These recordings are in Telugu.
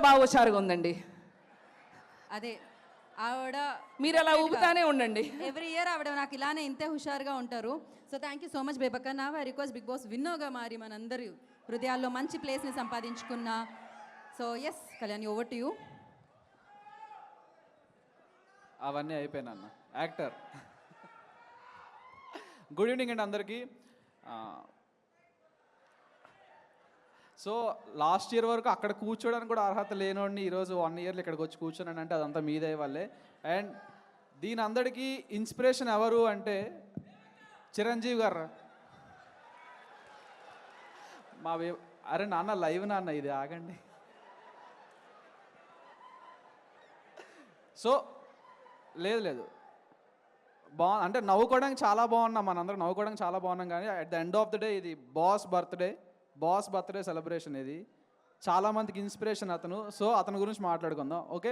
బాగా హుషారుగా ఉందండి. అదే ఆవిడ మీరు అలా ఊపుతానే ఉండండి. ఎవ్రీ ఇయర్ ఆవిడ నాకు ఇలానే ఇంతే హుషారుగా ఉంటారు. So thank you so much Bebakka. నా ఐ రిక్వెస్ట్ బిగ్ బాస్ విన్నోగా మారి మనందరి హృదయాల్లో మంచి ప్లేస్ని సంపాదించుకున్న. So yes Kalyani, over to you. అవన్నీ అయిపోయినా అన్న యాక్టర్. గుడ్ ఈవినింగ్ అండి అందరికీ. సో లాస్ట్ ఇయర్ వరకు అక్కడ కూర్చోడానికి కూడా అర్హత లేనోడిని ఈరోజు 1 ఇయర్లో ఇక్కడికి వచ్చి కూర్చోనంటే అదంతా మీదే వాళ్ళే. అండ్ దీని అందరికీ ఇన్స్పిరేషన్ ఎవరు అంటే చిరంజీవి గారు. అరే నాన్న లైవ్ నాన్న, ఇది ఆగండి. సో లేదు అంటే నవ్వుకోవడానికి చాలా బాగున్నాం, మనందరం నవ్వుకోవడానికి చాలా బాగున్నాం. కానీ at the end of the day ఇది బాస్ బర్త్డే సెలబ్రేషన్. ఇది చాలామందికి ఇన్స్పిరేషన్ అతను. సో అతని గురించి మాట్లాడుకుందాం. ఓకే,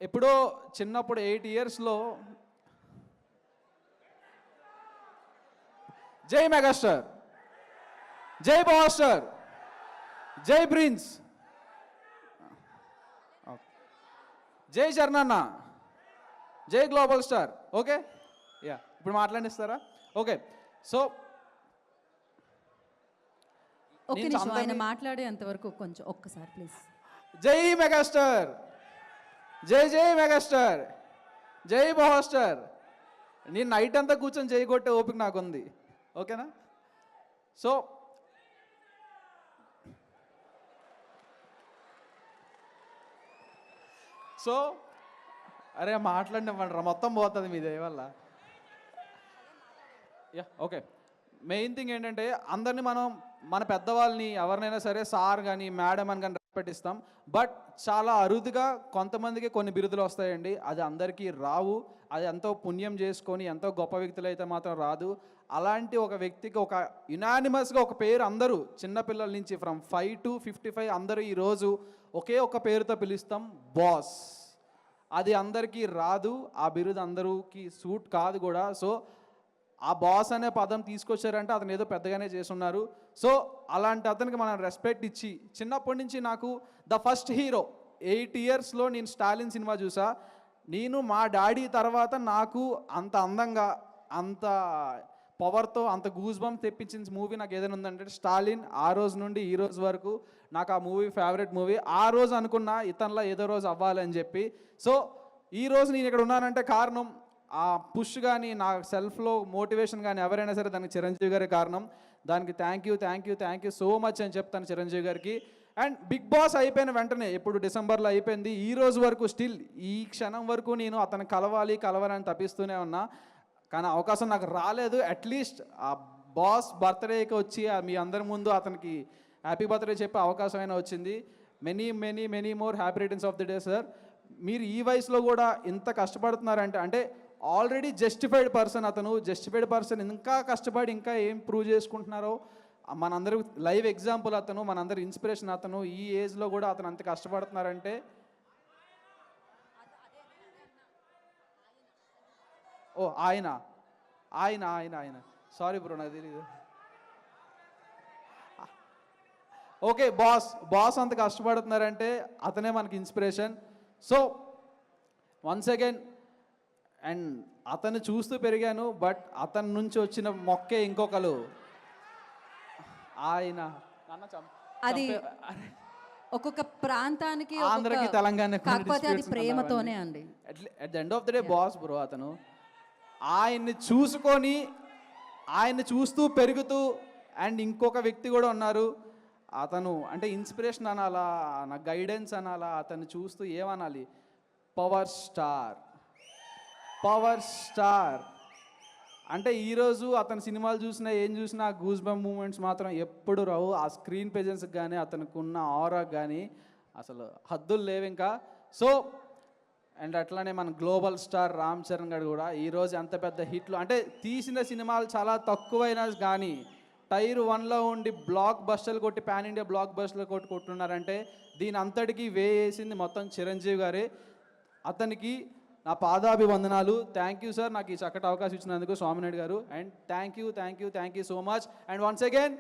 ఎప్పుడో చిన్నప్పుడు 8 ఇయర్స్లో జై మెగాస్టార్, జై బాస్టర్, జై ప్రిన్స్, జై చరణన్న, జై గ్లోబల్ స్టార్. ఓకే, యా ఇప్పుడు మాట్లాడిస్తారా? ఓకే, సో ఒక్క నిమిషం ఆయన మాట్లాడేంత వరకు కొంచెం ఒక్కసారి ప్లీజ్. జై మెగాస్టార్, జై మెగాస్టార్, జై బాస్టర్. నేను నైట్ అంతా కూర్చొని జై కొట్టే ఓపిక నాకు ఉంది. ఓకేనా? సో అరే మాట్లాడినవ్వండి, మొత్తం పోతుంది మీ దయ వల్ల. యా ఓకే, మెయిన్ థింగ్ ఏంటంటే అందరినీ మనం మన పెద్దవాళ్ళని ఎవరినైనా సరే సార్ కానీ మేడం అని కానీ రెస్పెక్ట్ ఇస్తాం. బట్ చాలా అరుదుగా కొంతమందికి కొన్ని బిరుదులు వస్తాయండి. అది అందరికీ రావు. అది ఎంతో పుణ్యం చేసుకొని ఎంతో గొప్ప వ్యక్తులు అయితే మాత్రం రాదు. అలాంటి ఒక వ్యక్తికి ఒక యునానిమస్గా ఒక పేరు అందరూ చిన్నపిల్లల నుంచి ఫ్రమ్ 5 to 55 అందరూ ఈరోజు ఒకే ఒక పేరుతో పిలుస్తాం, బాస్. అది అందరికీ రాదు, ఆ బిరుదు అందరికీ సూట్ కాదు కూడా. సో ఆ బాస్ అనే పదం తీసుకొచ్చారంటే అతను ఏదో పెద్దగానే చేస్తున్నారు. సో అలాంటి అతనికి మనం రెస్పెక్ట్ ఇచ్చి, చిన్నప్పటి నుంచి నాకు ద ఫస్ట్ హీరో 8 ఇయర్స్లో నేను స్టాలిన్ సినిమా చూసా. నేను మా డాడీ తర్వాత నాకు అంత అందంగా, అంత పవర్తో, అంత గూస్ బంప్ తెప్పించిన మూవీ నాకు ఏదైనా ఉందంటే స్టాలిన్. ఆ రోజు నుండి ఈ రోజు వరకు నాకు ఆ మూవీ ఫేవరెట్ మూవీ. ఆ రోజు అనుకున్నా ఇతనిలా ఏదో రోజు అవ్వాలని చెప్పి. సో ఈ రోజు నేను ఇక్కడ ఉన్నానంటే కారణం ఆ పుష్ కానీ, నా సెల్ఫ్లో మోటివేషన్ కానీ ఎవరైనా సరే దానికి చిరంజీవి గారే కారణం. దానికి థ్యాంక్ యూ సో మచ్ అని చెప్తాను చిరంజీవి గారికి. అండ్ బిగ్ బాస్ అయిపోయిన వెంటనే, ఇప్పుడు డిసెంబర్లో అయిపోయింది, ఈ రోజు వరకు స్టిల్ ఈ క్షణం వరకు నేను అతను కలవాలని తప్పిస్తూనే ఉన్నా. కానీ అవకాశం నాకు రాలేదు. అట్లీస్ట్ ఆ బాస్ బర్త్డేకి వచ్చి మీ అందరి ముందు అతనికి హ్యాపీ బర్త్డే చెప్పే అవకాశం అయినా వచ్చింది. Many more happy returns of the day sir. మీరు ఈ వయసులో కూడా ఇంత కష్టపడుతున్నారంటే అంటే ఆల్రెడీ జస్టిఫైడ్ పర్సన్ అతను. జస్టిఫైడ్ పర్సన్ ఇంకా కష్టపడి ఇంకా ఏం ప్రూవ్ చేసుకుంటున్నారో మనందరూ లైవ్ ఎగ్జాంపుల్ అతను, మనందరి ఇన్స్పిరేషన్ అతను. ఈ ఏజ్లో కూడా అతను అంత కష్టపడుతున్నారంటే ఓ ఆయన సారీ బ్రో, నాకు తెలీదు. ఓకే, బాస్ అంత కష్టపడుతున్నారంటే అతనే మనకి inspiration. So once again, and అతన్ని చూస్తూ పెరిగాను. బట్ అతని నుంచి వచ్చిన మొక్కే ఇంకొకరు ఆయన. అది ఒక్కొక్క ప్రాంతానికి, ఆంధ్రకి, తెలంగాణ, కాకపోతే అది ప్రేమతోనే అండి. At the end of the day boss bro అతను. ఆయన్ని చూస్తూ పెరుగుతూ. అండ్ ఇంకొక వ్యక్తి కూడా ఉన్నారు, అతను అంటే ఇన్స్పిరేషన్ అనాలా, నా గైడెన్స్ అనాలా, అతన్ని చూస్తూ ఏమనాలి, పవర్ స్టార్. అంటే ఈరోజు అతని సినిమాలు చూసినా ఏం చూసినా గూస్ బంప్ మూమెంట్స్ మాత్రం ఎప్పుడు రావు. ఆ స్క్రీన్ ప్రెజెన్స్కి కానీ, అతనికి ఉన్న ఆరాకి కానీ అసలు హద్దులు లేవు ఇంకా. సో అండ్ అట్లానే మన గ్లోబల్ స్టార్ రామ్ చరణ్ గారు కూడా ఈరోజు అంత పెద్ద హిట్లు, అంటే తీసిన సినిమాలు చాలా తక్కువైనా కానీ టైర్ 1లో ఉండి బ్లాక్ బస్టర్లు కొట్టి, పాన్ ఇండియా బ్లాక్ బస్టర్లు కొట్టుకుంటున్నారంటే దీని అంతటికీ వేసింది మొత్తం చిరంజీవి గారే. అతనికి నా పాదాభివందనాలు. థ్యాంక్ యూ సార్, నాకు ఈ చక్కటి అవకాశం ఇచ్చినందుకు స్వామినాయుడు గారు. And thank you so much. And once again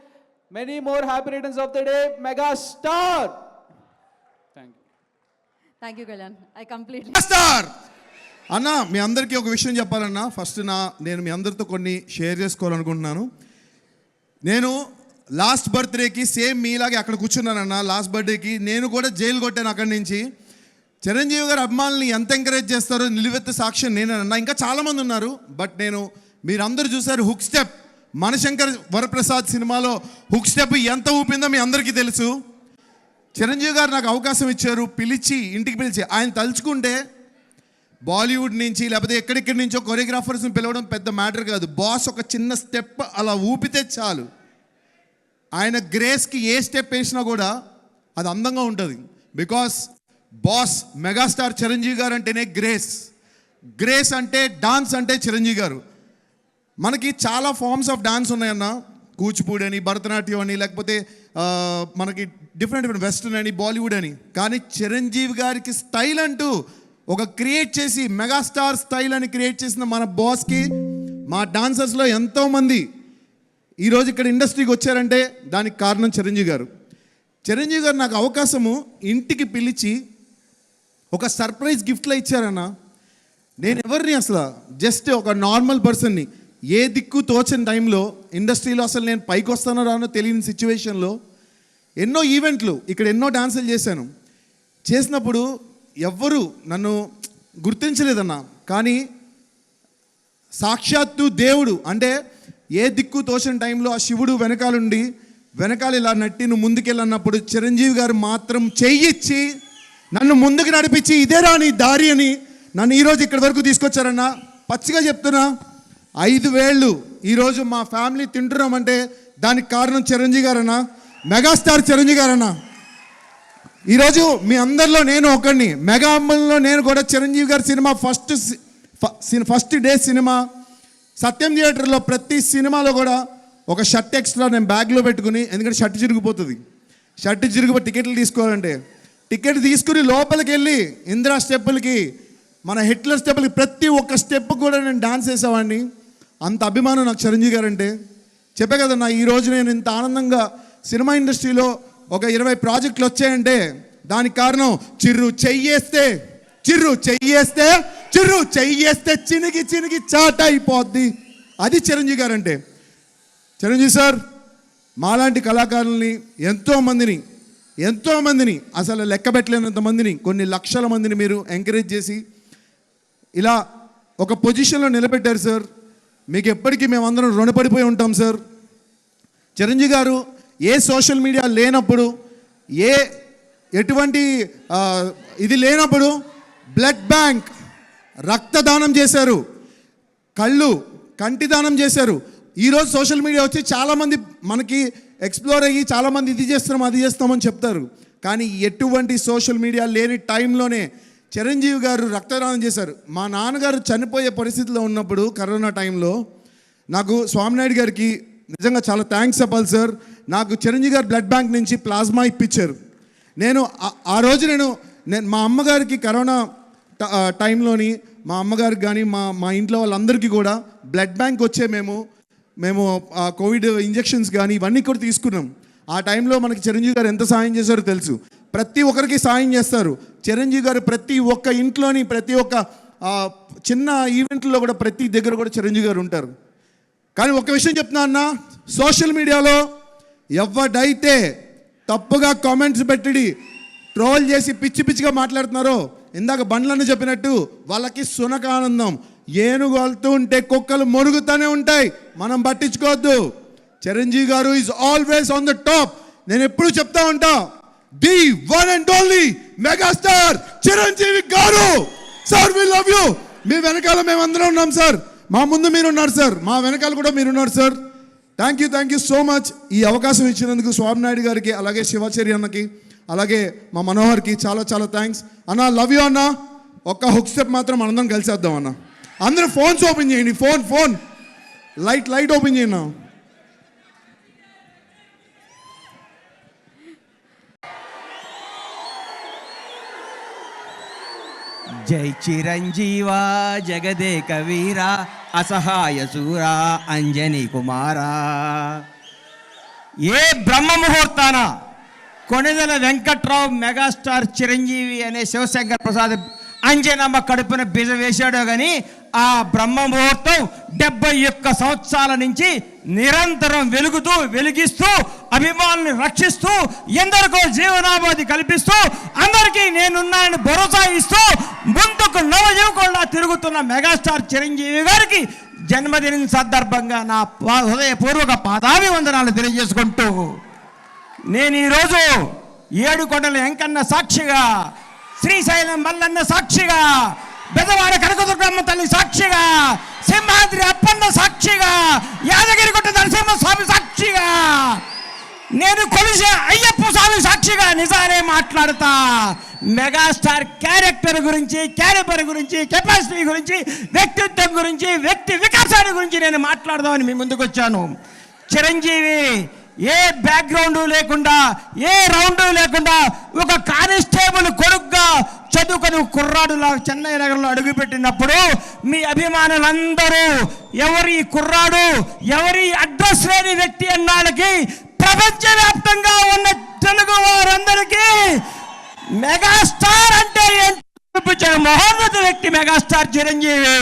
many more happy returns of the day megastar. Thank you. Thank you Kalyan. I completely star అన్న, మీ అందరికీ ఒక విషయం చెప్పాలన్నా. ఫస్ట్ నేను మీ అందరితో కొన్ని షేర్ చేసుకోవాలనుకుంటున్నాను. నేను లాస్ట్ బర్త్డేకి సేమ్ మీలాగే అక్కడ కూర్చున్నానన్న. లాస్ట్ బర్త్డేకి నేను కూడా జైలు కొట్టాను అక్కడి నుంచి. చిరంజీవి గారు అభిమానుల్ని ఎంత ఎంకరేజ్ చేస్తారో నిలువెత్తు సాక్ష్యం నేనన్నా. ఇంకా చాలామంది ఉన్నారు, బట్ మీరందరూ చూసారు హుక్ స్టెప్. మనశంకర్ వరప్రసాద్ సినిమాలో హుక్ స్టెప్ ఎంత ఊపిందో మీ అందరికీ తెలుసు. చిరంజీవి గారు నాకు అవకాశం ఇచ్చారు, పిలిచి ఇంటికి పిలిచి. ఆయన తలుచుకుంటే బాలీవుడ్ నుంచి లేకపోతే ఎక్కడెక్కడి నుంచో కొరియోగ్రాఫర్స్ని పిలవడం పెద్ద మ్యాటర్ కాదు. బాస్ ఒక చిన్న స్టెప్ అలా ఊపితే చాలు. ఆయన గ్రేస్కి ఏ స్టెప్ వేసినా కూడా అది అందంగా ఉంటుంది. బికాస్ బాస్ మెగాస్టార్ చిరంజీవి గారు అంటేనే గ్రేస్. గ్రేస్ అంటే డాన్స్ అంటే చిరంజీవి గారు. మనకి చాలా ఫార్మ్స్ ఆఫ్ డాన్స్ ఉన్నాయన్న. కూచిపూడి అని, భరతనాట్యం అని, లేకపోతే మనకి డిఫరెంట్ వెస్ట్రన్ అని, బాలీవుడ్ అని. కానీ చిరంజీవి గారికి స్టైల్ అంటూ ఒక క్రియేట్ చేసి మెగాస్టార్ స్టైల్ అని క్రియేట్ చేసిన మన బాస్కి మా డాన్సర్స్లో ఎంతోమంది ఈరోజు ఇక్కడ ఇండస్ట్రీకి వచ్చారంటే దానికి కారణం చిరంజీవి గారు. చిరంజీవి గారు నాకు అవకాశము ఇంటికి పిలిచి ఒక సర్ప్రైజ్ గిఫ్ట్లో ఇచ్చారన్న. నేను ఎవరిని అసలు జస్ట్ ఒక నార్మల్ పర్సన్ని, ఏ దిక్కు తోచని టైంలో ఇండస్ట్రీలో అసలు నేను పైకి వస్తానో రానో తెలియని సిచ్యువేషన్లో ఎన్నో ఈవెంట్లు ఇక్కడ ఎన్నో డాన్సులు చేసినప్పుడు ఎవ్వరూ నన్ను గుర్తించలేదన్న. కానీ సాక్షాత్తు దేవుడు అంటే ఏ దిక్కు తోచని టైంలో ఆ శివుడు వెనకాల ఇలా నట్టి నువ్వు ముందుకెళ్ళన్నప్పుడు చిరంజీవి గారు మాత్రం చెయ్యిచ్చి నన్ను ముందుకు నడిపించి ఇదే రాని దారి అని నన్ను ఈరోజు ఇక్కడి వరకు తీసుకొచ్చారన్న. పచ్చిగా చెప్తున్నా, 5 వేళ్ళు ఈరోజు మా ఫ్యామిలీ తింటున్నామంటే దానికి కారణం చిరంజీవి గారన్నా, మెగాస్టార్ చిరంజీవి గారన్నా. ఈరోజు మీ అందరిలో నేను ఒకడిని. మెగా అమ్మల్లో నేను కూడా చిరంజీవి గారి సినిమా ఫస్ట్ డే సినిమా సత్యం థియేటర్లో ప్రతి సినిమాలో కూడా ఒక షర్ట్ ఎక్స్ట్రా నేను బ్యాగ్లో పెట్టుకుని, ఎందుకంటే షర్ట్ చిరిగిపోతుంది. టికెట్లు తీసుకోవాలంటే టికెట్ తీసుకుని లోపలికి వెళ్ళి ఇందిరా స్టెప్పులకి, మన హిట్లర్ స్టెప్పులకి ప్రతి ఒక్క స్టెప్ కూడా నేను డాన్స్ చేసేవాడిని. అంత అభిమానం నాకు చిరంజీవి గారు అంటే. చెప్పే కదన్నా, ఈరోజు నేను ఇంత ఆనందంగా సినిమా ఇండస్ట్రీలో ఒక 20 ప్రాజెక్టులు వచ్చాయంటే దానికి కారణం చిర్రు చెయ్యేస్తే చినిగి చాట అయిపోద్ది. అది చిరంజీవి గారు అంటే. చిరంజీవి సార్ మాలాంటి కళాకారుల్ని ఎంతోమందిని అసలు లెక్క పెట్టలేనంత మందిని, కొన్ని లక్షల మందిని మీరు ఎంకరేజ్ చేసి ఇలా ఒక పొజిషన్లో నిలబెట్టారు సార్. మీకు ఎప్పటికీ మేమందరం రుణపడిపోయి ఉంటాం సార్. చిరంజీవి గారు ఏ సోషల్ మీడియా లేనప్పుడు, ఎటువంటి ఇది లేనప్పుడు బ్లడ్ బ్యాంక్ రక్తదానం చేశారు, కంటి దానం చేశారు. ఈరోజు సోషల్ మీడియా వచ్చి చాలామంది మనకి ఎక్స్ప్లోర్ అయ్యి చాలామంది ఇది చేస్తాం అది చేస్తామని చెప్తారు. కానీ ఎటువంటి సోషల్ మీడియా లేని టైంలోనే చిరంజీవి గారు రక్తదానం చేశారు. మా నాన్నగారు చనిపోయే పరిస్థితిలో ఉన్నప్పుడు కరోనా టైంలో నాకు స్వామినాయుడు గారికి నిజంగా చాలా థ్యాంక్స్ చెప్పాలి సార్. నాకు చిరంజీవి గారు బ్లడ్ బ్యాంక్ నుంచి ప్లాస్మా ఇప్పించారు. నేను ఆ రోజు నేను మా అమ్మగారికి కరోనా టైంలోని మా అమ్మగారికి కానీ మా ఇంట్లో వాళ్ళందరికీ కూడా బ్లడ్ బ్యాంక్ వచ్చే మేము కోవిడ్ ఇంజెక్షన్స్ కానీ ఇవన్నీ కూడా తీసుకున్నాం. ఆ టైంలో మనకి చిరంజీవి గారు ఎంత సాయం చేశారో తెలుసు. ప్రతి ఒక్కరికి సాయం చేస్తారు చిరంజీవి గారు. ప్రతి ఒక్క ఇంట్లోని ప్రతి ఒక్క చిన్న ఈవెంట్లో కూడా ప్రతి దగ్గర కూడా చిరంజీవి గారు ఉంటారు. కానీ ఒక విషయం చెప్తున్నా అన్న, సోషల్ మీడియాలో ఎవడైతే తప్పుగా కామెంట్స్ పెట్టి ట్రోల్ చేసి పిచ్చిగా మాట్లాడుతున్నారో, ఇందాక బండ్లన్న చెప్పినట్టు వాళ్ళకి సునకానందం. ఏనుగు వెళ్తూ ఉంటే కుక్కలు మొరుగుతూనే ఉంటాయి, మనం పట్టించుకోవద్దు. Chiranjeevi garu is always on the top. నేను ఎప్పుడు చెప్తా ఉంటా, the one and only megastar Chiranjeevi garu. Sir we love you. మీ వెనకాల మేమందరం ఉన్నాం సార్. మా ముందు మీరున్నారు సార్, మా వెనకాల కూడా మీరున్నారు sir. Thank you so much. ఈ అవకాశం ఇచ్చినందుకు స్వామినాయుడు గారికి, అలాగే శివాచారి అన్నకి, అలాగే మా మనోహర్కి చాలా థ్యాంక్స్ అన్న. లవ్ యూ అన్న. ఒక్క హుక్ స్టెప్ మాత్రం అందరం కలిసేద్దాం అన్న. అందరూ ఫోన్స్ ఓపెన్ చేయండి. ఫోన్ లైట్ ఓపెన్ చేయండి. జై చిరంజీవా జగదేక వీరా అసహాయ సూరా అంజనీ కుమారా. ఏ బ్రహ్మ ముహూర్తాన కొణిదెల వెంకట్రావు మెగాస్టార్ చిరంజీవి అనే శివశంకర్ ప్రసాద్ అంజనమ్మ కడుపున బిజ వేశాడో కానీ ఆ బ్రహ్మముహూర్తం 71 సంవత్సరాల నుంచి నిరంతరం వెలిగిస్తూ అభిమానుల్ని రక్షిస్తూ ఎందరికో జీవనోపాధి కల్పిస్తూ అందరికీ నేనున్నానని భరోసా ఇస్తూ ముందుకు నవయువకుల్లా తిరుగుతున్న మెగాస్టార్ చిరంజీవి గారికి జన్మదినం సందర్భంగా నా హృదయపూర్వక పాదాభివందనాలు తెలియజేసుకుంటూ నేను ఈరోజు ఏడుకొండల వెంకన్న సాక్షిగా, శ్రీశైలం మల్లన్న సాక్షిగా, బెదవాడ కనకదుర్గమ్మ తల్లి సాక్షిగా, సింహాద్రి అప్పన్న సాక్షిగా, యాదగిరిగుట్ట నరసింహస్వామి సాక్షిగా, నేను కొలిసే అయ్యప్ప స్వామి సాక్షిగా నిజాలే మాట్లాడతా. మెగాస్టార్ క్యారెక్టర్ గురించి, క్యారెక్టర్ గురించి, కెపాసిటీ గురించి, వ్యక్తిత్వం గురించి, వ్యక్తి వికాసాన్ని గురించి నేను మాట్లాడదామని మీ ముందుకు వచ్చాను. చిరంజీవి ఏ బ్యాక్గ్రౌండ్ లేకుండా, ఏ రౌండ్ లేకుండా ఒక కానిస్టేబుల్ కొడుకుగా చదువుకొని కుర్రాడులా చెన్నై నగరంలో అడుగుపెట్టినప్పుడు మీ అభిమానులందరూ ఎవరి కుర్రాడు, ఎవరి అడ్రస్ లేని వ్యక్తి అన్నాళ్ళకి ప్రపంచవ్యాప్తంగా ఉన్న తెలుగు వారందరికీ మెగాస్టార్ అంటే ఏంటో మహోన్నత వ్యక్తి మెగాస్టార్ చిరంజీవి.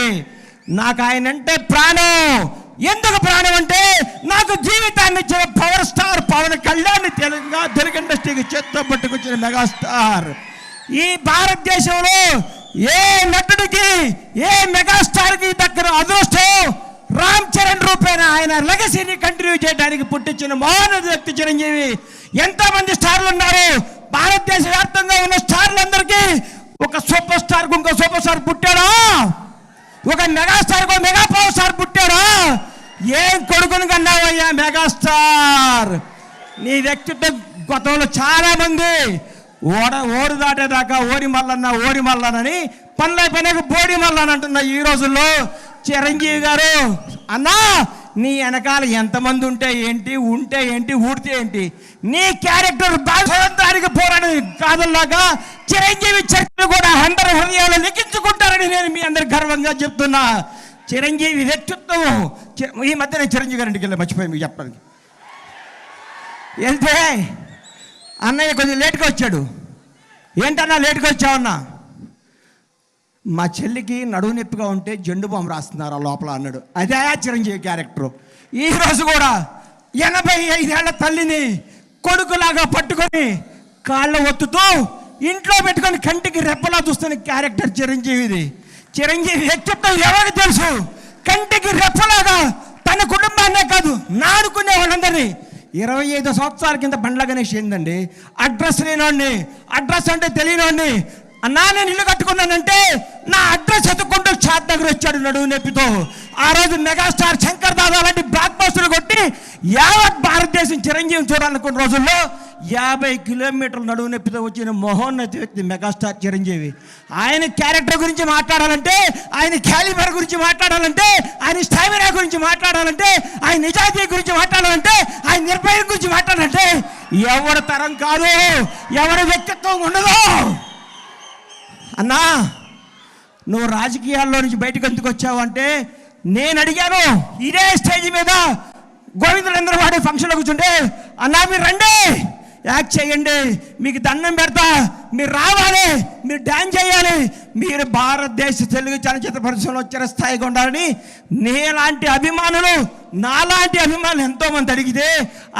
నాకు ఆయన అంటే ప్రాణం. ఎందుకు ప్రాణం అంటే నాకు జీవితాన్ని ఇచ్చిన పవర్ స్టార్ పవన్ కళ్యాణ్ తెలుగు ఇండస్ట్రీకి చేత్తో పట్టుకొచ్చిన మెగాస్టార్. ఈ భారతదేశంలో ఏ నటుడికి, ఏ మెగాస్టార్కి దక్కన అదృష్టం రామ్ చరణ్ రూపేణ ఆయన లెగసీని కంటిన్యూ చేయడానికి పుట్టించిన మహోన్నత వ్యక్తి చిరంజీవి. ఎంతో మంది స్టార్లు ఉన్నారు. భారతదేశ వ్యాప్తంగా ఉన్న స్టార్లందరికీ ఒక సూపర్ స్టార్ ఇంకో సూపర్ స్టార్ పుట్టాడా? ఒక మెగాస్టార్ మెగా పవర్ స్టార్ పుట్టాడా? ఏం కొడుకుని కన్నావయ్యా మెగాస్టార్? నీ వ్యక్తిత్వం గతంలో చాలా మంది ఓడి దాటేదాకా ఓడి మల్లనని పనులైపోయినాక బోడి మల్లన్ అంటున్నా. ఈ రోజుల్లో చిరంజీవి గారు అన్నా నీ వెనకాల ఎంతమంది ఉంటే ఏంటి, ఊడితే ఏంటి, నీ క్యారెక్టర్ బాధడానికి పోరాడి కాదల్లాగా చిరంజీవి చరిత్ర కూడా అందరి హృదయాలు లిఖించుకుంటారని నేను మీ అందరికి గర్వంగా చెప్తున్నా. చిరంజీవి వ్యక్తిత్వం ఈ మధ్య నేను చిరంజీవి గారింటికి వెళ్ళి మర్చిపోయి మీకు చెప్పడానికి వెళ్తే అన్నయ్య కొంచెం లేట్గా వచ్చాడు. ఏంటన్నా లేట్గా వచ్చావన్నా? మా చెల్లికి నడువు నొప్పిగా ఉంటే జెండు బాంబు రాస్తున్నారు లోపల అన్నాడు. అదే చిరంజీవి క్యారెక్టరు. ఈరోజు కూడా 85 ఏళ్ల తల్లిని కొడుకులాగా పట్టుకొని కాళ్ళ ఒత్తుతూ ఇంట్లో పెట్టుకొని కంటికి రెప్పలా చూస్తున్న క్యారెక్టర్ చిరంజీవిది. చిరంజీవి వ్యక్తిత్వం ఎవరికి తెలుసు? కంటికి రెప్పలాగా తన కుటుంబాన్నే కాదు నాడుకునే వాళ్ళందరినీ. 25 సంవత్సరాల కింద బండ్ల గణేష్ ఏందండి అడ్రస్ లేనోడిని, అడ్రస్ అంటే తెలియనోడిని. అన్నా నేను ఇల్లు కట్టుకున్నానంటే నా అడ్రస్ ఎత్తుకుంటూ షాద్ దగ్గర వచ్చాడు నడువు నొప్పితో. ఆ రోజు మెగాస్టార్ శంకర్ దాదా లాంటి బ్లాక్ బస్టర్లు కొట్టి యావత్ భారతదేశం చిరంజీవిని చూడాలనుకున్న రోజుల్లో 50 కిలోమీటర్ల నడువు నొప్పితో వచ్చిన మహోన్నత వ్యక్తి మెగాస్టార్ చిరంజీవి. ఆయన క్యారెక్టర్ గురించి మాట్లాడాలంటే, ఆయన క్యాలిబర్ గురించి మాట్లాడాలంటే, ఆయన స్టామినా గురించి మాట్లాడాలంటే, ఆయన నిజాయితీ గురించి మాట్లాడాలంటే, ఆయన నిర్భయం గురించి మాట్లాడాలంటే ఎవరి తరం కాదు, ఎవరి వ్యక్తిత్వం ఉండదు. అన్నా నువ్వు రాజకీయాల్లో నుంచి బయటకు ఎందుకు వచ్చావు అంటే నేను అడిగాను. ఇదే స్టేజ్ మీద గోవిందరేంద్ర వాడి ఫంక్షన్లో కూర్చుంటే అన్నా మీరు రండి, యాక్ట్ చేయండి, మీకు దండం పెడతా, మీరు రావాలి, మీరు డ్యాన్స్ చేయాలి, మీరు భారతదేశ తెలుగు చలనచిత్ర పరిశ్రమలో చిరస్థాయిగా ఉండాలని నాలాంటి అభిమానులు ఎంతోమంది అడిగితే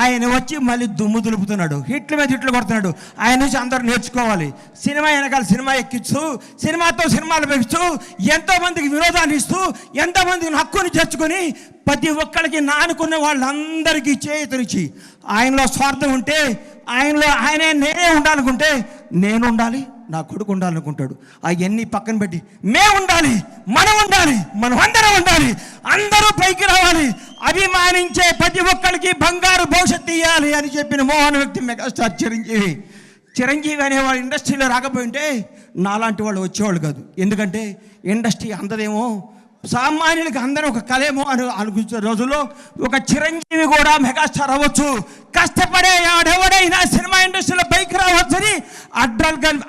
ఆయన వచ్చి మళ్ళీ దుమ్ము దులుపుతున్నాడు, హిట్ల మీద హిట్లు కొడుతున్నాడు. ఆయన నుంచి అందరూ నేర్చుకోవాలి. సినిమా వెనకాల సినిమా ఎక్కిస్తూ, సినిమాతో సినిమాలు పెంచుతూ, ఎంతోమందికి వినోదాన్ని ఇస్తూ, ఎంతోమందికి హక్కుని చేర్చుకొని ప్రతి ఒక్కరికి నానుకున్న వాళ్ళందరికీ చేతునిచ్చి ఆయనలో స్వార్థం ఉంటే ఆయనే నేనే ఉండాలనుకుంటే నేను ఉండాలి, నా కొడుకు ఉండాలనుకుంటాడు. అవన్నీ పక్కన పెట్టి మేము ఉండాలి, మనం అందరం ఉండాలి, అందరూ పైకి రావాలి, అభిమానించే ప్రతి ఒక్కరికి బంగారు భవిష్యత్తు ఇవ్వాలి అని చెప్పిన మోహన వ్యక్తి మెగాస్టార్ చిరంజీవి. చిరంజీవి అనేవాడు ఇండస్ట్రీలో రాకపోయింటే నాలాంటి వాళ్ళు వచ్చేవాళ్ళు కాదు. ఎందుకంటే ఇండస్ట్రీ అందదేమో, సామాన్యులకి అందరూ ఒక కలేమో అని అనుకునే రోజుల్లో ఒక చిరంజీవి కూడా మెగాస్టార్ అవ్వచ్చు, కష్టపడే ఎవడైనా సినిమా ఇండస్ట్రీలో పైకి రావచ్చని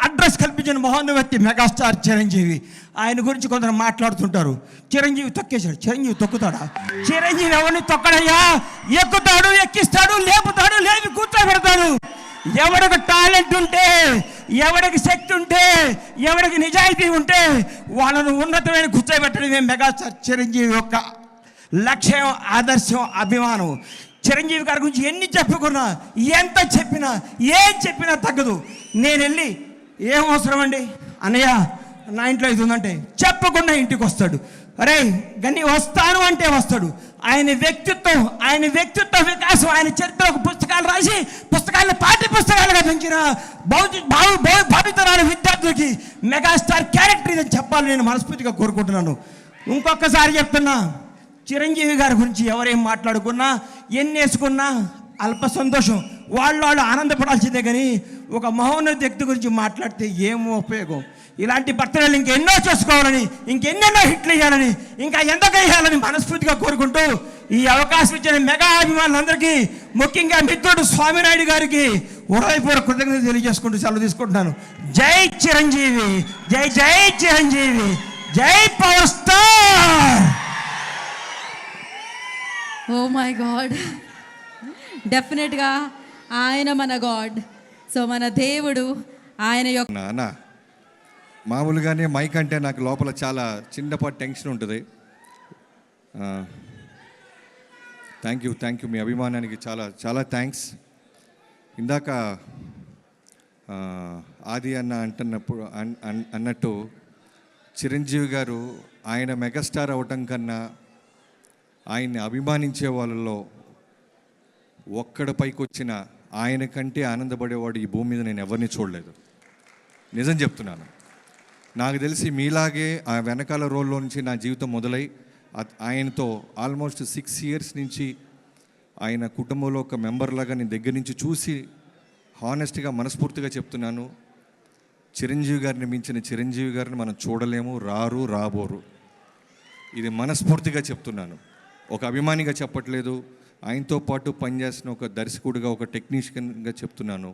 అడ్రస్ కల్పించిన మహోన్నత వ్యక్తి మెగాస్టార్ చిరంజీవి. ఆయన గురించి కొందరు మాట్లాడుతుంటారు, చిరంజీవి తొక్కేశాడు. చిరంజీవి తొక్కుతాడా? చిరంజీవి ఎవరిని తొక్కడయ్యా? ఎక్కుతాడు, ఎక్కిస్తాడు, లేపుతాడు, లేపి కూర్చోబెడతాడు. ఎవడికి టాలెంట్ ఉంటే, ఎవడికి శక్తి ఉంటే, ఎవడికి నిజాయితీ ఉంటే వాళ్ళను ఉన్నతమైన కూర్చోబెట్టడమే మెగాస్టార్ చిరంజీవి యొక్క లక్ష్యం, ఆదర్శం, అభిమానం. చిరంజీవి గారి గురించి ఎన్ని చెప్పుకున్నా, ఎంత చెప్పినా, ఏం చెప్పినా తగ్గదు. నేను వెళ్ళి ఏం అవసరం అండి అన్నయ్య నా ఇంట్లో ఇది ఉందంటే చెప్పకుండా ఇంటికి వస్తాడు. అరే గని వస్తాను అంటే వస్తాడు. ఆయన వ్యక్తిత్వ వికాసం, ఆయన చరిత్రకు పుస్తకాలు రాసి పుస్తకాలను పాఠ్య పుస్తకాలుగా పెంచిన భావితరాల విద్యార్థులకి మెగాస్టార్ క్యారెక్టర్ ఇదని చెప్పాలని నేను మనస్ఫూర్తిగా కోరుకుంటున్నాను. ఇంకొకసారి చెప్తున్నా, చిరంజీవి గారి గురించి ఎవరేం మాట్లాడుకున్నా, ఎన్ని వేసుకున్నా అల్ప సంతోషం, వాళ్ళు ఆనందపడాల్సిందే. కానీ ఒక మహోన్నత వ్యక్తి గురించి మాట్లాడితే ఏమో ఉపయోగం. ఇలాంటి బర్త్డేలు ఇంకెన్నో చేసుకోవాలని, ఇంకెన్నెన్నో హిట్లు వేయాలని, ఇంకా ఎంతగా వేయాలని మనస్ఫూర్తిగా కోరుకుంటూ ఈ అవకాశం ఇచ్చిన మెగా అభిమానులందరికీ, ముఖ్యంగా మిత్రుడు స్వామినాయుడు గారికి హృదయపూర్వక కృతజ్ఞత తెలియజేసుకుంటూ సెలవు తీసుకుంటున్నాను. జై చిరంజీవి, జై జై చిరంజీవి, జై power star. Oh my God, డెఫినెట్గా ఆయన మన గాడ్. సో మన దేవుడు, ఆయన యొక్క నాన్న మామూలుగానే మైక్ అంటే నాకు లోపల చాలా చిన్నపాటి టెన్షన్ ఉంటుంది. థ్యాంక్ యూ మీ అభిమానానికి చాలా చాలా థ్యాంక్స్. ఇందాక ఆది అన్నట్టు చిరంజీవి గారు ఆయన మెగాస్టార్ అవటం కన్నా ఆయన్ని అభిమానించే వాళ్ళలో ఒక్కడ పైకి వచ్చిన ఆయన కంటే ఆనందపడేవాడు ఈ భూమి మీద నేను ఎవరిని చూడలేదు. నిజం చెప్తున్నాను. నాకు తెలిసి మీలాగే ఆ వెనకాల రోల్లో నుంచి నా జీవితం మొదలై ఆయనతో ఆల్మోస్ట్ 6 years నుంచి ఆయన కుటుంబంలో ఒక మెంబర్లాగా నేను దగ్గర నుంచి చూసి హానెస్ట్గా మనస్ఫూర్తిగా చెప్తున్నాను, చిరంజీవి గారిని మించిన చిరంజీవి గారిని మనం చూడలేము, రాబోరు. ఇది మనస్ఫూర్తిగా చెప్తున్నాను, ఒక అభిమానిగా చెప్పట్లేదు. ఆయనతో పాటు పనిచేసిన ఒక దర్శకుడిగా, ఒక టెక్నీషియన్గా చెప్తున్నాను.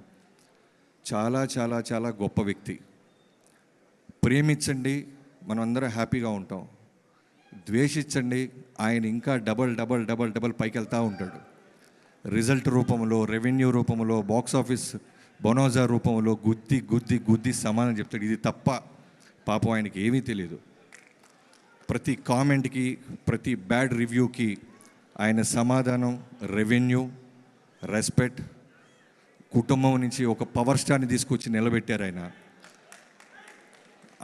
చాలా చాలా చాలా గొప్ప వ్యక్తి. ప్రేమించండి, మనం అందరం హ్యాపీగా ఉంటాం. ద్వేషించండి, ఆయన ఇంకా డబల్ పైకి వెళ్తూ ఉంటాడు. రిజల్ట్ రూపంలో, రెవెన్యూ రూపంలో, బాక్స్ ఆఫీస్ బొనోజా రూపంలో గుద్ది సమానం చెప్తాడు. ఇది తప్ప పాపం ఆయనకి ఏమీ తెలియదు. ప్రతి కామెంట్కి, ప్రతి బ్యాడ్ రివ్యూకి ఆయన సమాధానం రెవెన్యూ, రెస్పెక్ట్, కుటుంబం నుంచి ఒక పవర్ స్టార్ని తీసుకొచ్చి నిలబెట్టారు ఆయన.